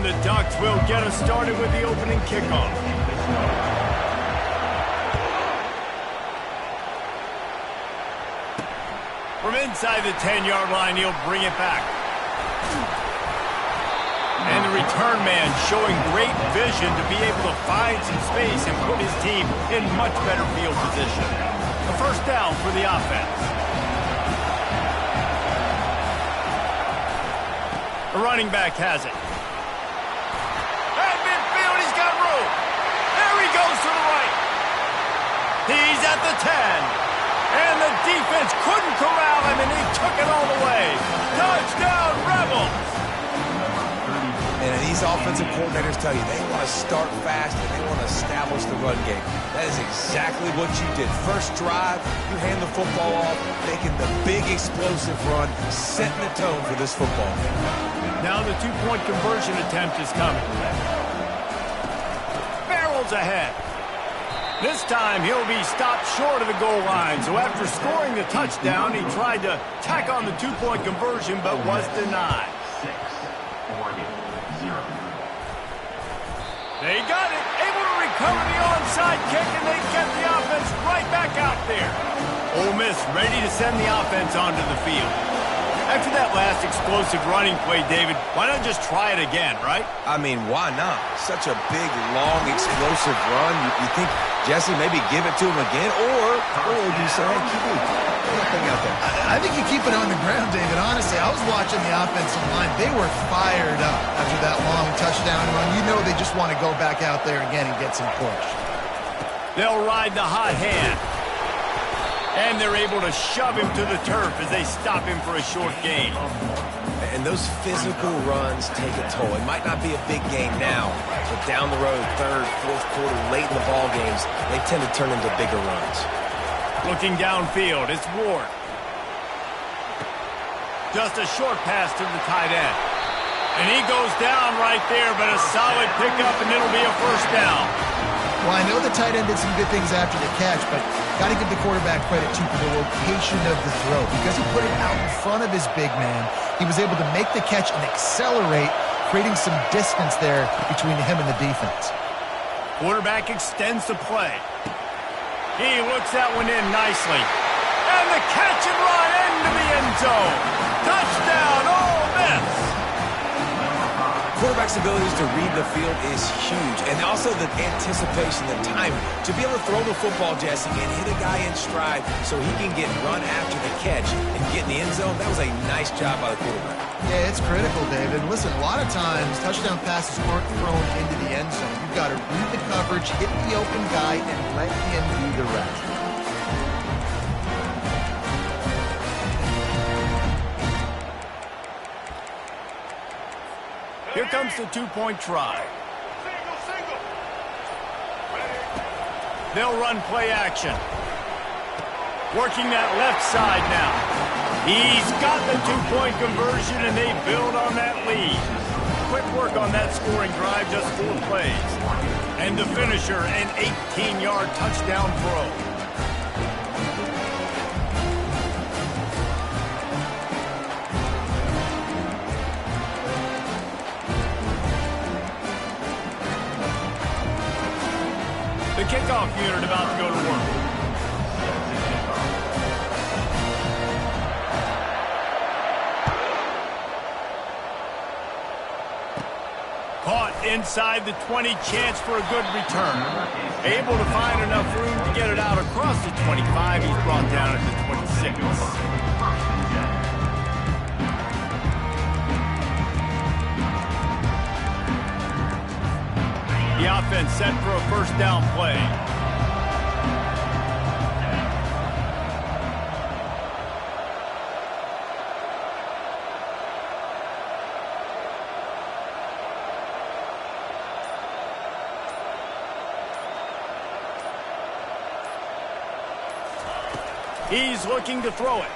The Doxk will get us started with the opening kickoff. From inside the 10-yard line, he'll bring it back. And the return man showing great vision to be able to find some space and put his team in much better field position. A first down for the offense. The running back has it. Goes to the right. He's at the 10. And the defense couldn't corral him, and he took it all the way. Touchdown, Rebels! And these offensive coordinators tell you they want to start fast and they want to establish the run game. That is exactly what you did. First drive, you hand the football off, making the big explosive run, setting the tone for this football game. Now the 2-point conversion attempt is coming. Ahead. This time he'll be stopped short of the goal line. So after scoring the touchdown, he tried to tack on the 2-point conversion but was denied. They got it. Able to recover the onside kick, and they get the offense right back out there. Ole Miss ready to send the offense onto the field. After that last explosive running play, David, why not just try it again, right? I mean, why not? Such a big, long, explosive run. You think, Jesse, maybe give it to him again? Or do you say, hey, QB, thing out there? I think you keep it on the ground, David. Honestly, I was watching the offensive line. They were fired up after that long touchdown run. You know they just want to go back out there again and get some push. They'll ride the hot hand. And they're able to shove him to the turf as they stop him for a short gain. And those physical runs take a toll. It might not be a big game now, but down the road, third, fourth quarter, late in the ball games, they tend to turn into bigger runs. Looking downfield, it's Ward. Just a short pass to the tight end. And he goes down right there, but a solid pickup, and it'll be a first down. Well, I know the tight end did some good things after the catch, but got to give the quarterback credit, too, for the location of the throw. Because he put it out in front of his big man, he was able to make the catch and accelerate, creating some distance there between him and the defense. Quarterback extends the play. He looks that one in nicely. And the catch and run into the end zone. Touchdown, Ole Miss. Quarterback's abilities to read the field is huge. And also the anticipation, the timing. To be able to throw the football, Jesse, and hit a guy in stride so he can get run after the catch and get in the end zone, that was a nice job by the quarterback. Yeah, it's critical, David. Listen, a lot of times, touchdown passes aren't thrown into the end zone. You've got to read the coverage, hit the open guy, and let him do the rest. Here comes the two-point try. They'll run play action. Working that left side now. He's got the two-point conversion, and they build on that lead. Quick work on that scoring drive, just 4 plays. And the finisher, an 18-yard touchdown throw. The kickoff unit about to go to work. Caught inside the 20, chance for a good return. Able to find enough room to get it out across the 25. He's brought down at the 26. The offense set for a first down play. He's looking to throw it.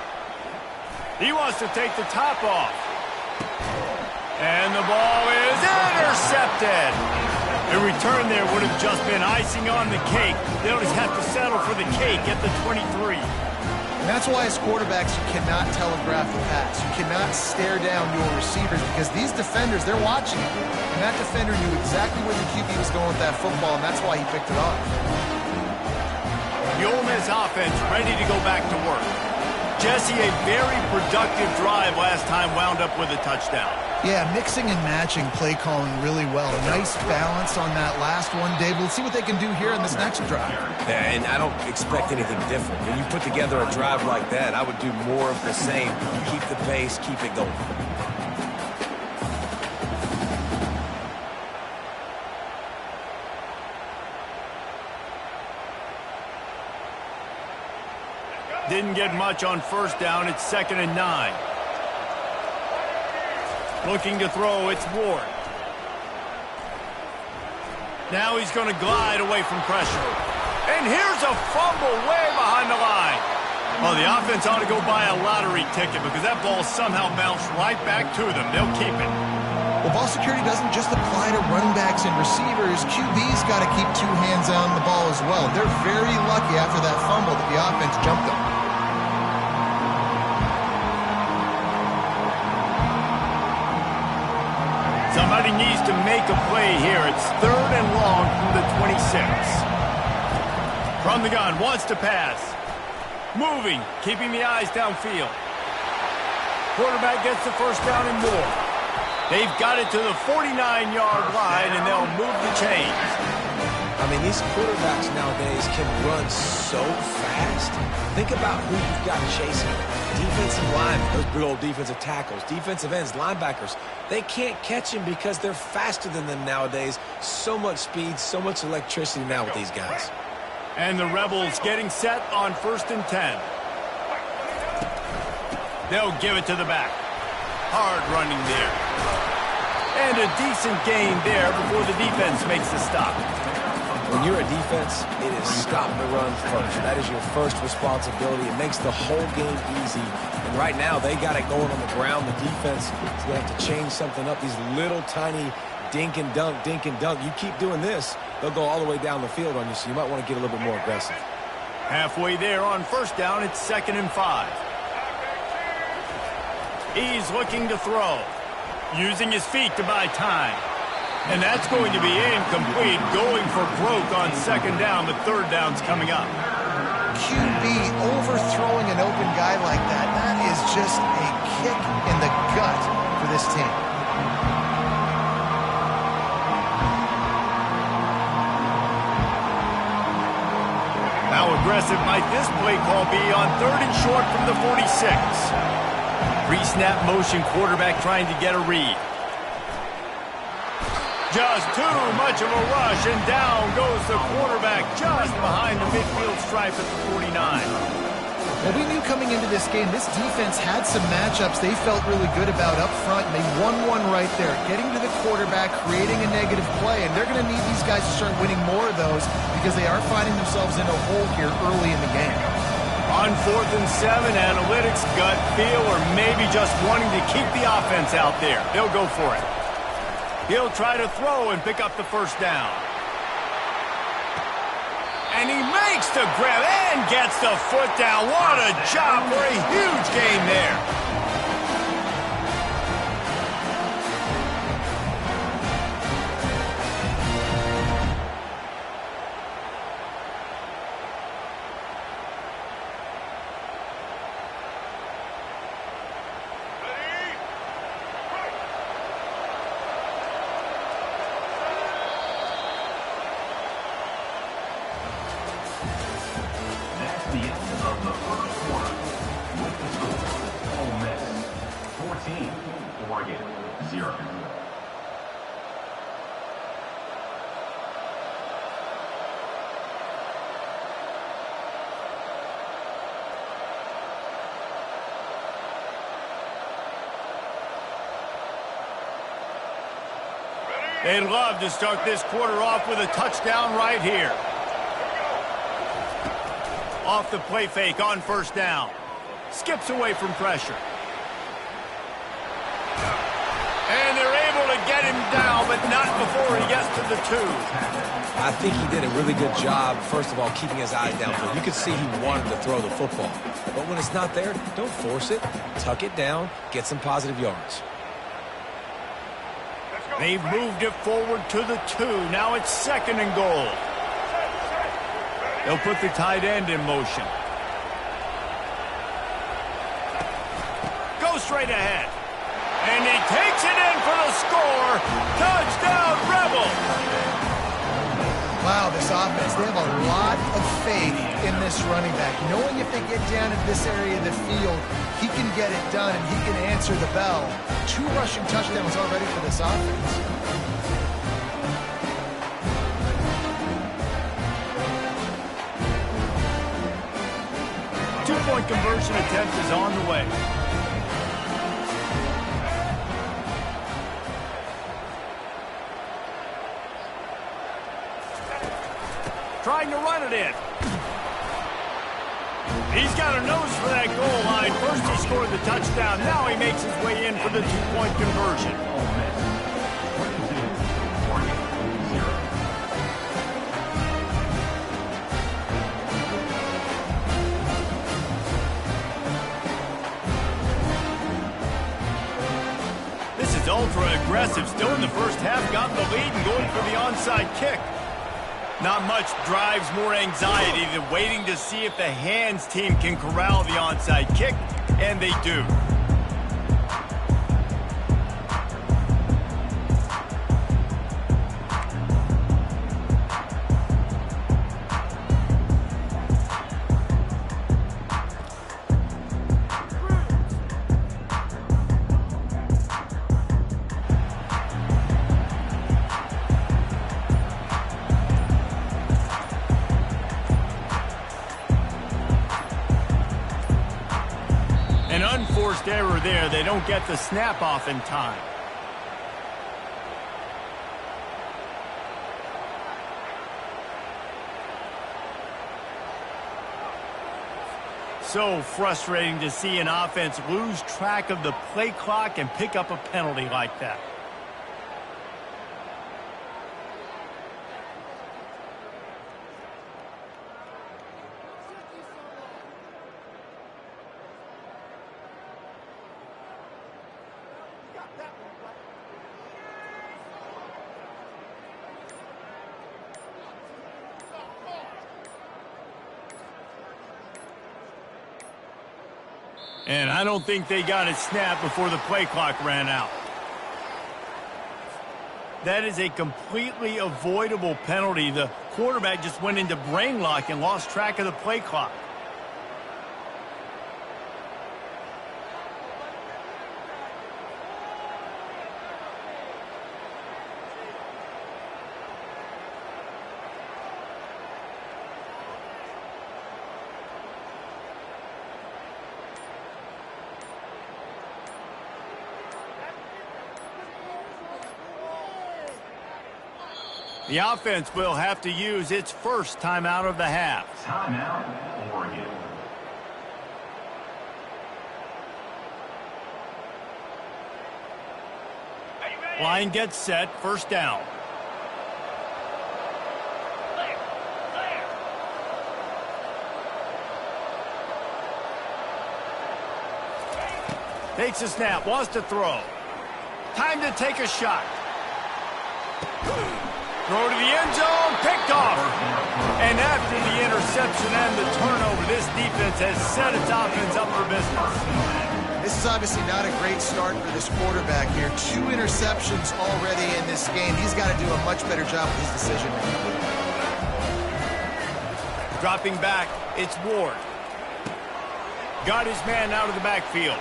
He wants to take the top off. And the ball is intercepted. A return there would have just been icing on the cake. They'll just have to settle for the cake at the 23. And that's why as quarterbacks you cannot telegraph the pass. You cannot stare down your receivers because these defenders, they're watching you. And that defender knew exactly where the QB was going with that football, and that's why he picked it off. The Ole Miss offense ready to go back to work. Jesse, a very productive drive last time, wound up with a touchdown. Yeah, mixing and matching play calling really well. Nice balance on that last one, Dave. We'll see what they can do here in this next drive. Yeah, and I don't expect anything different. When you put together a drive like that, I would do more of the same. Keep the pace, keep it going. Didn't get much on first down. It's 2nd and 9. Looking to throw, it's Ward. Now he's going to glide away from pressure. And here's a fumble way behind the line. Well, the offense ought to go buy a lottery ticket because that ball somehow bounced right back to them. They'll keep it. Well, ball security doesn't just apply to running backs and receivers. QB's got to keep 2 hands on the ball as well. They're very lucky after that fumble that the offense jumped them. Somebody needs to make a play here. It's 3rd and long from the 26. From the gun, wants to pass. Moving, keeping the eyes downfield. Quarterback gets the first down and more. They've got it to the 49-yard line, and they'll move the chains. I mean, these quarterbacks nowadays can run so fast. Think about who you've got chasing. Defensive linemen, those big old defensive tackles, defensive ends, linebackers. They can't catch him because they're faster than them nowadays. So much speed, so much electricity now with these guys. And the Rebels getting set on 1st and 10. They'll give it to the back. Hard running there. And a decent gain there before the defense makes the stop. When you're a defense, it is stop the run first. That is your first responsibility. It makes the whole game easy. And right now, they got it going on the ground. The defense is going to have to change something up. These little tiny dink and dunk, dink and dunk. You keep doing this, they'll go all the way down the field on you, so you might want to get a little bit more aggressive. Halfway there on 1st down, it's 2nd and 5. He's looking to throw, using his feet to buy time. And that's going to be incomplete, going for broke on 2nd down, but 3rd down's coming up. QB overthrowing an open guy like that, that is just a kick in the gut for this team. How aggressive might this play call be on 3rd and short from the 46? Pre-snap motion, quarterback trying to get a read. Just too much of a rush, and down goes the quarterback just behind the midfield stripe at the 49. Well, we knew coming into this game, this defense had some matchups they felt really good about up front, and they won one right there, getting to the quarterback, creating a negative play, and they're going to need these guys to start winning more of those because they are finding themselves in a hole here early in the game. On 4th and 7, analytics, gut feel, or maybe just wanting to keep the offense out there. They'll go for it. He'll try to throw and pick up the 1st down. And he makes the grab and gets the foot down. What a job for a huge gain there. The end of the first quarter with the score: Ole Miss 14, Oregon 0. They'd love to start this quarter off with a touchdown right here. Off the play fake on 1st down. Skips away from pressure. And they're able to get him down, but not before he gets to the 2. I think he did a really good job, first of all, keeping his eyes downfield. You could see he wanted to throw the football. But when it's not there, don't force it. Tuck it down, get some positive yards. They've moved it forward to the 2. Now it's 2nd and goal. They'll put the tight end in motion. Go straight ahead. And he takes it in for the score. Touchdown, Rebels. Wow, this offense, they have a lot of faith in this running back. Knowing if they get down in this area of the field, he can get it done and he can answer the bell. 2 rushing touchdowns already for this offense. Two-point conversion attempt is on the way. Trying to run it in. He's got a nose for that goal line. First he scored the touchdown. Now he makes his way in for the 2-point conversion. This is ultra-aggressive. Still in the first half, got the lead and going for the onside kick. Not much drives more anxiety than waiting to see if the hands team can corral the onside kick, and they do. turnover there. They don't get the snap off in time. So frustrating to see an offense lose track of the play clock and pick up a penalty like that. And I don't think they got it snapped before the play clock ran out. That is a completely avoidable penalty. The quarterback just went into brain lock and lost track of the play clock. The offense will have to use its first timeout of the half. Timeout, Oregon. Line gets set, first down. Takes a snap, wants to throw. Time to take a shot. Throw to the end zone, picked off. And after the interception and the turnover, this defense has set its offense up for business. This is obviously not a great start for this quarterback here. 2 interceptions already in this game. He's got to do a much better job with his decision making. Dropping back, it's Ward. Got his man out of the backfield.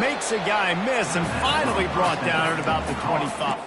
Makes a guy miss and finally brought down at about the 25.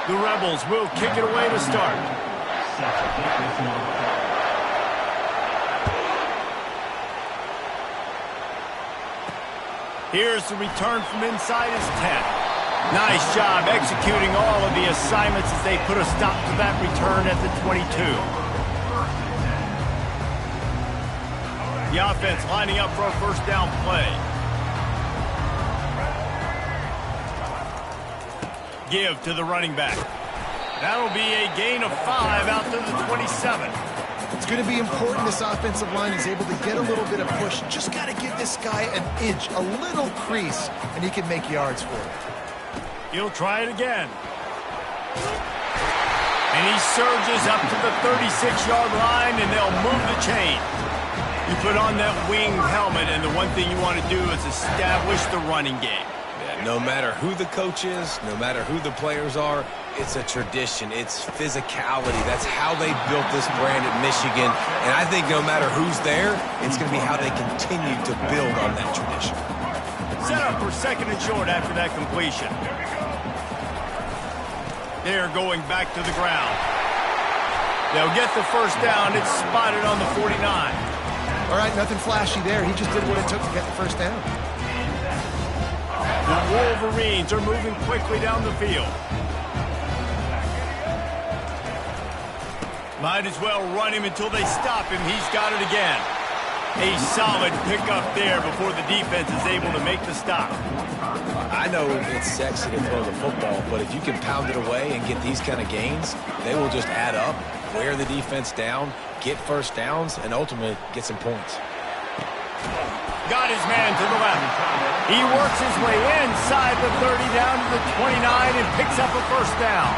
The Rebels will kick it away to start. Here's the return from inside his 10. Nice job executing all of the assignments as they put a stop to that return at the 22. The offense lining up for a first down play. Give to the running back. That'll be a gain of 5 out to the 27. It's going to be important this offensive line is able to get a little bit of push. Just got to give this guy an inch, a little crease, and he can make yards for it. He'll try it again. And he surges up to the 36-yard line, and they'll move the chain. You put on that winged helmet, and the one thing you want to do is establish the running game. No matter who the coach is, no matter who the players are, it's a tradition. It's physicality. That's how they built this brand at Michigan. And I think no matter who's there, it's going to be how they continue to build on that tradition. Set up for second and short after that completion. They're going back to the ground. They'll get the first down. It's spotted on the 49. All right, nothing flashy there. He just did what it took to get the first down. The Wolverines are moving quickly down the field. Might as well run him until they stop him. He's got it again. A solid pickup there before the defense is able to make the stop. I know it's sexy to throw the football, but if you can pound it away and get these kind of gains, they will just add up, wear the defense down, get first downs, and ultimately get some points. Got his man to the left. He works his way inside the 30 down to the 29 and picks up a first down.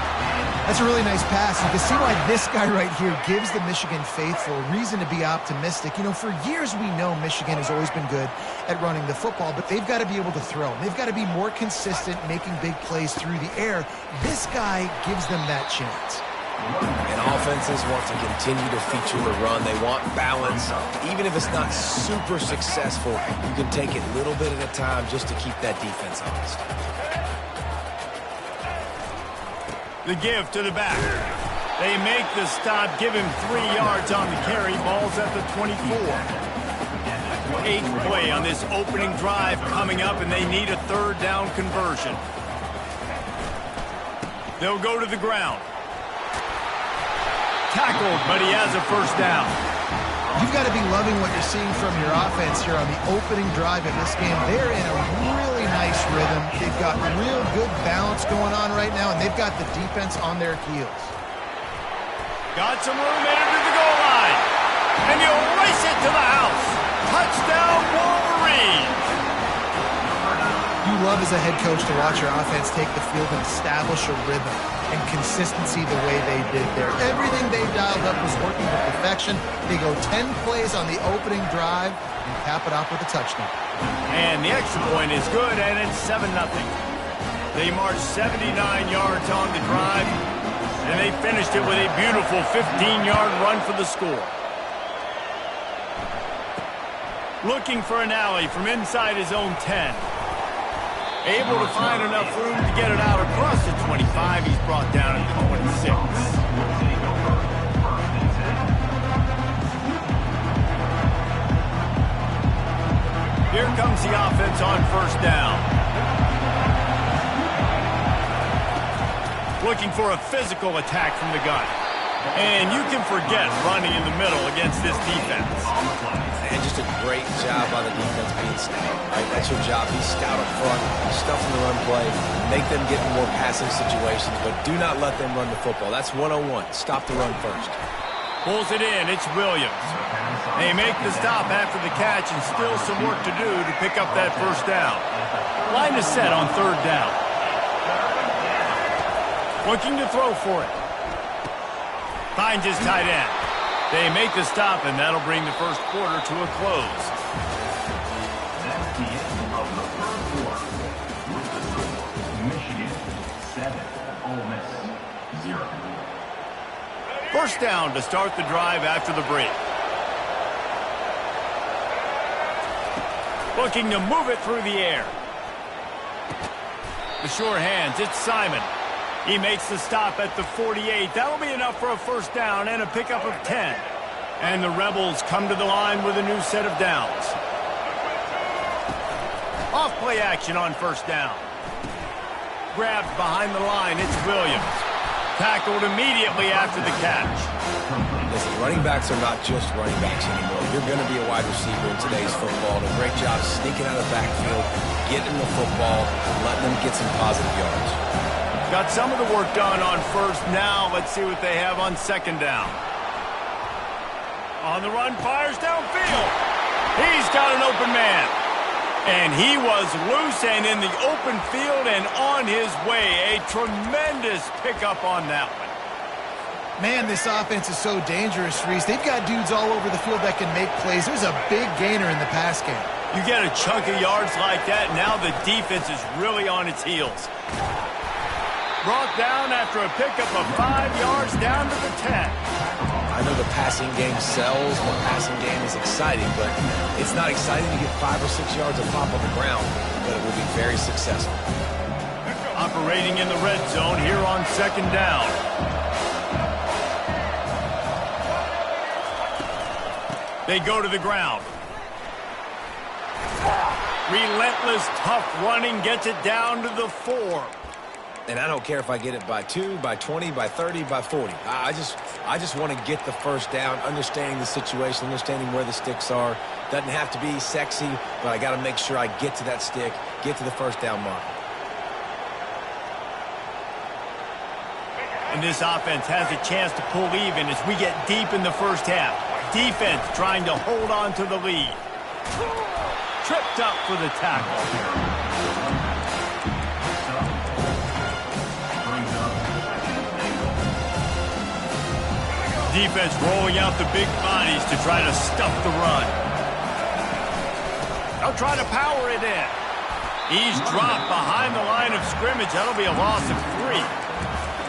That's a really nice pass. You can see why this guy right here gives the Michigan faithful reason to be optimistic. You know, for years we know Michigan has always been good at running the football, but they've got to be able to throw. They've got to be more consistent making big plays through the air. This guy gives them that chance. And offenses want to continue to feature the run. They want balance. Even if it's not super successful, you can take it little bit at a time just to keep that defense honest. The give to the back. They make the stop, give him 3 yards on the carry. Ball's at the 24. 8th play on this opening drive coming up, and they need a 3rd down conversion. They'll go to the ground. Tackled, but he has a first down. You've got to be loving what you're seeing from your offense here on the opening drive of this game. They're in a really nice rhythm. They've got real good balance going on right now, and they've got the defense on their heels. Got some room in it to the goal line. And you'll race it to the house. Touchdown, Wolverines. You love as a head coach to watch your offense take the field and establish a rhythm and consistency the way they did there. Everything they dialed up was working to perfection. They go 10 plays on the opening drive and cap it off with a touchdown. And the extra point is good, and it's 7-0. They marched 79 yards on the drive, and they finished it with a beautiful 15-yard run for the score. Looking for an alley from inside his own 10. Able to find enough room to get it out across the 25. He's brought down at the 26. Here comes the offense on first down. Looking for a physical attack from the gun. And you can forget running in the middle against this defense. And just a great job by the defense being stout, right? That's your job. Be stout up front, stuff in the run play, make them get in more passing situations, but do not let them run the football. That's 101. Stop the run first. Pulls it in. It's Williams. They make the stop after the catch, and still some work to do to pick up that first down. Line is set on 3rd down. Looking to throw for it. Finds his tight end. They make the stop, and that'll bring the first quarter to a close. That's the end of the 3rd quarter. With the score, Michigan 7, Ole Miss 0. First down to start the drive after the break. Looking to move it through the air. The sure hands, it's Simon. He makes the stop at the 48. That'll be enough for a first down and a pickup of 10. And the Rebels come to the line with a new set of downs. Off play action on first down. Grabbed behind the line, it's Williams. Tackled immediately after the catch. Listen, running backs are not just running backs anymore. You're going to be a wide receiver in today's football. And a great job sneaking out of the backfield, getting the football, and letting them get some positive yards. Got some of the work done on first. Now let's see what they have on 2nd down. On the run, fires downfield. He's got an open man. And he was loose and in the open field and on his way. A tremendous pickup on that one. Man, this offense is so dangerous, Reese. They've got dudes all over the field that can make plays. There's a big gainer in the pass game. You get a chunk of yards like that, now the defense is really on its heels. Brought down after a pickup of 5 yards down to the 10. I know the passing game sells, the passing game is exciting, but it's not exciting to get 5 or 6 yards of pop on the ground, but it will be very successful. Operating in the red zone here on 2nd down. They go to the ground. Relentless, tough running gets it down to the 4. And I don't care if I get it by 2, by 20, by 30, by 40. I just want to get the first down, understanding the situation, understanding where the sticks are. Doesn't have to be sexy, but I got to make sure I get to that stick, get to the first down mark. And this offense has a chance to pull even as we get deep in the first half. Defense trying to hold on to the lead. Tripped up for the tackle. Defense rolling out the big bodies to try to stuff the run. They'll try to power it in. He's dropped behind the line of scrimmage. That'll be a loss of 3.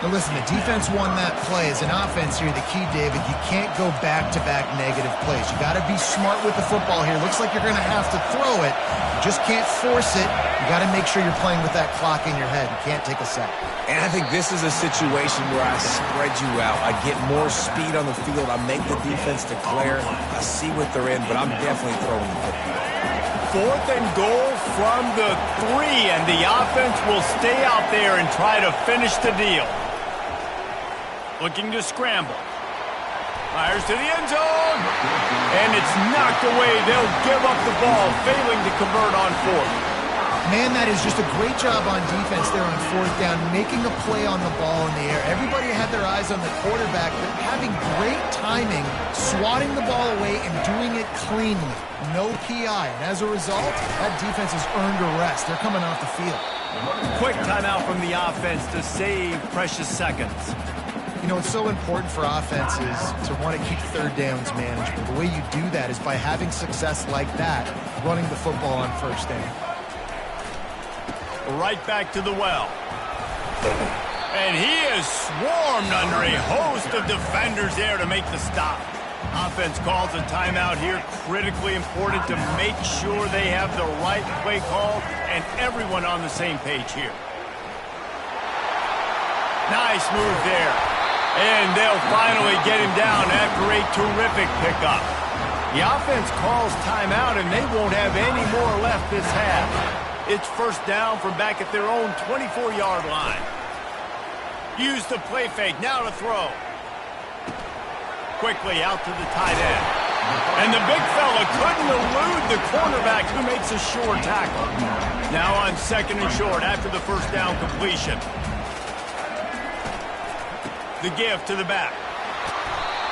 Now listen, the defense won that play. As an offense here, the key, David, you can't go back-to-back negative plays. You got to be smart with the football here. Looks like you're going to have to throw it. You just can't force it. You got to make sure you're playing with that clock in your head. You can't take a sack. And I think this is a situation where I spread you out. I get more speed on the field. I make the defense declare. I see what they're in, but I'm definitely throwing the football. 4th and goal from the 3, and the offense will stay out there and try to finish the deal. Looking to scramble. Fires to the end zone. And it's knocked away. They'll give up the ball, failing to convert on 4th. Man, that is just a great job on defense there on 4th down, making a play on the ball in the air. Everybody had their eyes on the quarterback, but having great timing, swatting the ball away and doing it cleanly. No PI. And as a result, that defense has earned a rest. They're coming off the field. Quick timeout from the offense to save precious seconds. You know, it's so important for offenses to want to keep 3rd downs manageable. The way you do that is by having success like that, running the football on 1st down. Right back to the well. And he is swarmed under a host of defenders there to make the stop. Offense calls a timeout here. Critically important to make sure they have the right play call and everyone on the same page here. Nice move there. And they'll finally get him down after a terrific pickup. The offense calls timeout, and they won't have any more left this half. It's 1st down from back at their own 24-yard line. Use the play fake, now to throw. Quickly out to the tight end. And the big fella couldn't elude the cornerback who makes a sure tackle. Now on 2nd and short after the 1st down completion. The give to the back.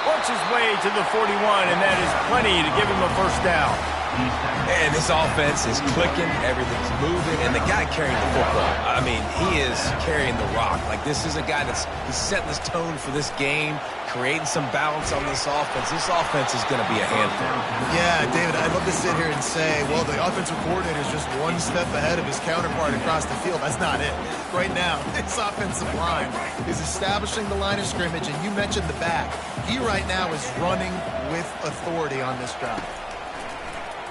Works his way to the 41, and that is plenty to give him a 1st down. And this offense is clicking, everything's moving, and the guy carrying the football, I mean, he is carrying the rock. Like, this is a guy he's setting this tone for this game, creating some balance on this offense. This offense is going to be a handful. Yeah, David, I'd love to sit here and say, well, the offensive coordinator is just one step ahead of his counterpart across the field. That's not it. Right now, this offensive line is establishing the line of scrimmage, and you mentioned the back. He right now is running with authority on this drive.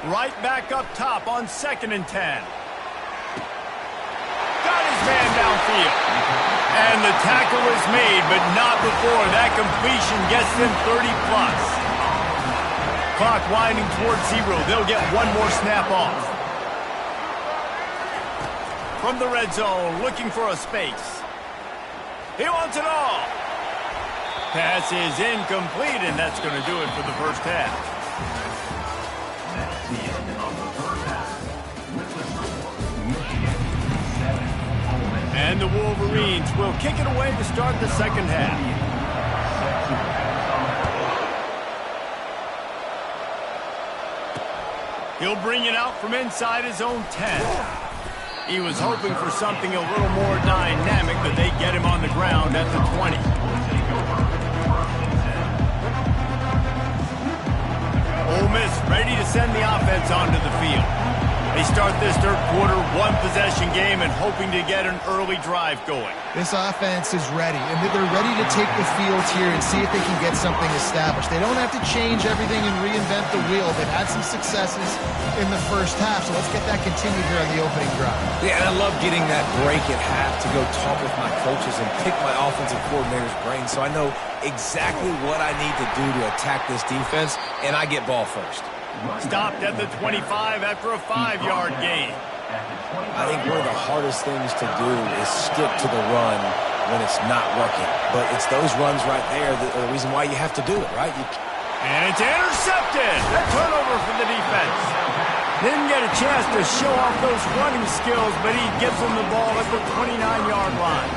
Right back up top on 2nd and 10. Got his man downfield. And the tackle is made, but not before that completion gets them 30-plus. Clock winding towards 0. They'll get one more snap off. From the red zone, looking for a space. He wants it all. Pass is incomplete, and that's going to do it for the 1st half. That's the end of the 1st half. With the score, Michigan 7, Ole Miss. And the Wolverines will kick it away to start the 2nd half. He'll bring it out from inside his own 10. He was hoping for something a little more dynamic, but they get him on the ground at the 20. Ole Miss ready to send the offense onto the field. They start start this third quarter, one-possession game and hoping to get an early drive going. This offense is ready, and they're ready to take the field here and see if they can get something established. They don't have to change everything and reinvent the wheel. They've had some successes in the first half, so let's get that continued here on the opening drive. Yeah, and I love getting that break at half to go talk with my coaches and pick my offensive coordinator's brain so I know exactly what I need to do to attack this defense, and I get ball first. Stopped at the 25 after a 5-yard gain. I think one of the hardest things to do is stick to the run when it's not working. But it's those runs right there that are the reason why you have to do it, right? And it's intercepted. A turnover for the defense. Didn't get a chance to show off those running skills, but he gives them the ball at the 29-yard line.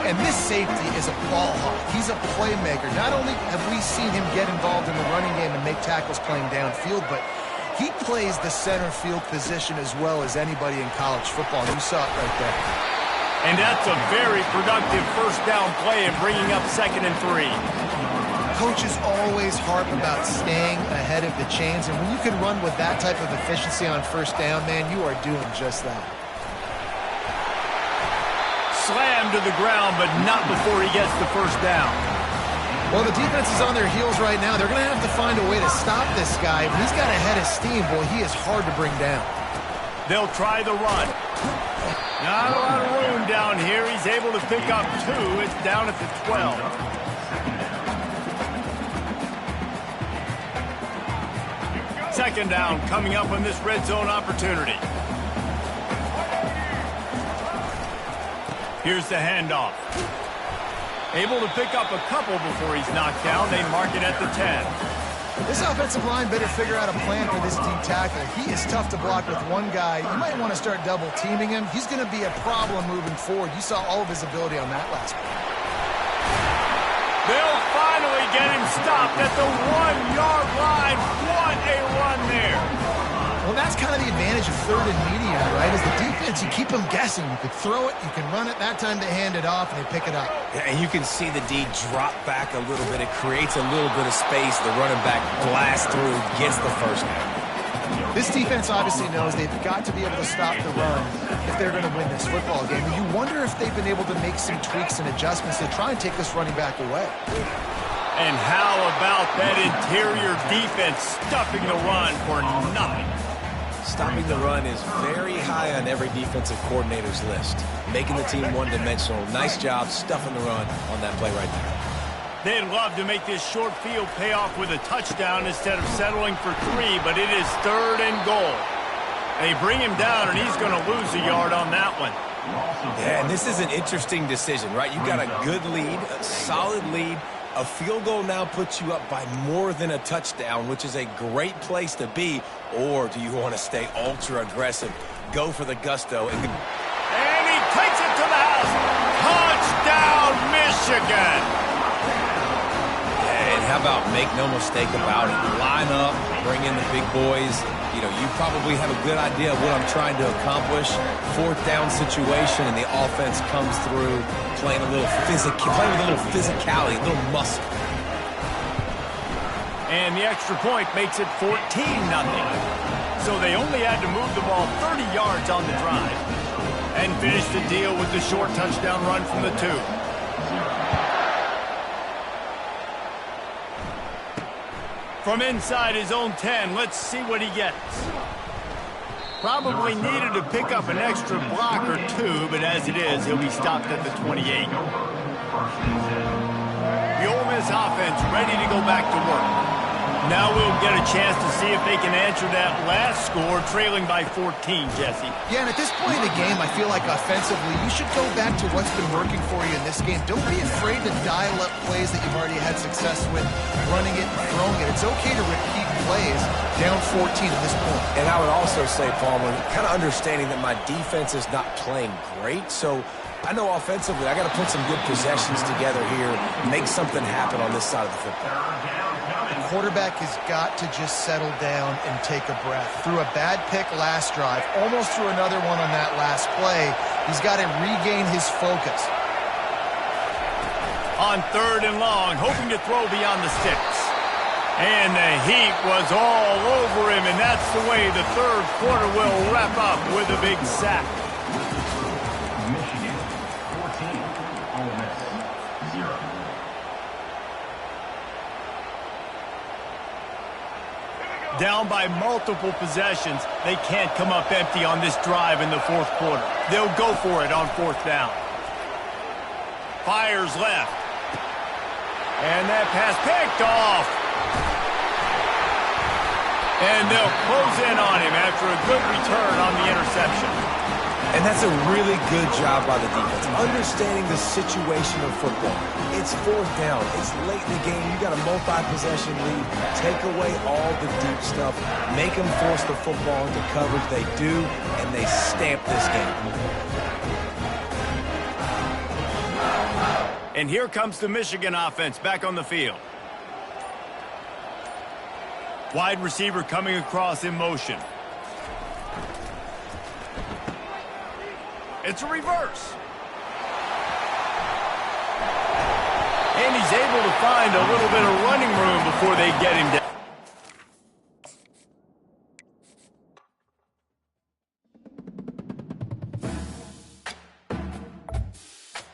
And this safety is a ball hawk. He's a playmaker. Not only have we seen him get involved in the running game and make tackles playing downfield, but he plays the center field position as well as anybody in college football. You saw it right there. And that's a very productive first down play and bringing up 2nd and 3. Coaches always harp about staying ahead of the chains, and when you can run with that type of efficiency on first down, man, you are doing just that. Slammed to the ground, but not before he gets the first down. Well, the defense is on their heels right now. They're going to have to find a way to stop this guy. He's got a head of steam. Boy, he is hard to bring down. They'll try the run. Not a lot of room down here. He's able to pick up 2. It's down at the 12. Second down coming up on this red zone opportunity. Here's the handoff. Able to pick up a couple before he's knocked down. They mark it at the 10. This offensive line better figure out a plan for this D tackle. He is tough to block with one guy. You might want to start double teaming him. He's going to be a problem moving forward. You saw all of his ability on that last play. They'll finally get him stopped at the 1-yard line. What a run there. Well, that's kind of the advantage of third and medium, right? As the defense, you keep them guessing. You could throw it, you can run it. That time they hand it off, and they pick it up. Yeah, and you can see the D drop back a little bit. It creates a little bit of space. The running back blasts through, gets the first down. This defense obviously knows they've got to be able to stop the run if they're going to win this football game. And you wonder if they've been able to make some tweaks and adjustments to try and take this running back away. And how about that interior defense stuffing the run for nothing? Stopping the run is very high on every defensive coordinator's list. Making the team one-dimensional. Nice job stuffing the run on that play right there. They'd love to make this short field pay off with a touchdown instead of settling for 3, but it is 3rd and goal. They bring him down, and he's going to lose a yard on that one. Yeah, and this is an interesting decision, right? You've got a good lead, a solid lead. A field goal now puts you up by more than a touchdown, which is a great place to be. Or do you want to stay ultra-aggressive, go for the gusto? And he takes it to the house. Touchdown, Michigan. And how about make no mistake about it? Line up, bring in the big boys. You know, you probably have a good idea of what I'm trying to accomplish. 4th down situation, and the offense comes through playing with a little physicality, a little muscle. And the extra point makes it 14-0. So they only had to move the ball 30 yards on the drive and finish the deal with the short touchdown run from the 2. From inside his own 10, let's see what he gets. Probably needed to pick up an extra block or 2, but as it is, he'll be stopped at the 28. The Ole Miss offense ready to go back to work. Now we'll get a chance to see if they can answer that last score, trailing by 14, Jesse. Yeah, and at this point in the game, I feel like offensively, you should go back to what's been working for you in this game. Don't be afraid to dial up plays that you've already had success with, running it and throwing it. It's okay to repeat plays down 14 at this point. And I would also say, Palmer, kind of understanding that my defense is not playing great, so I know offensively I got to put some good possessions together here, make something happen on this side of the football. The quarterback has got to just settle down and take a breath. Threw a bad pick last drive, almost threw another one on that last play. He's got to regain his focus. On 3rd and long, hoping to throw beyond the sticks. And the heat was all over him, and that's the way the third quarter will wrap up with a big sack. Michigan 14, Ole Miss 0. Down by multiple possessions, they can't come up empty on this drive in the fourth quarter. They'll go for it on fourth down. Fires left. And that pass picked off. And they'll close in on him after a good return on the interception. And that's a really good job by the defense, understanding the situation of football. It's fourth down. It's late in the game. You got a multi-possession lead. Take away all the deep stuff. Make them force the football into coverage. They do, and they stamp this game. And here comes the Michigan offense back on the field. Wide receiver coming across in motion. It's a reverse. And he's able to find a little bit of running room before they get him down.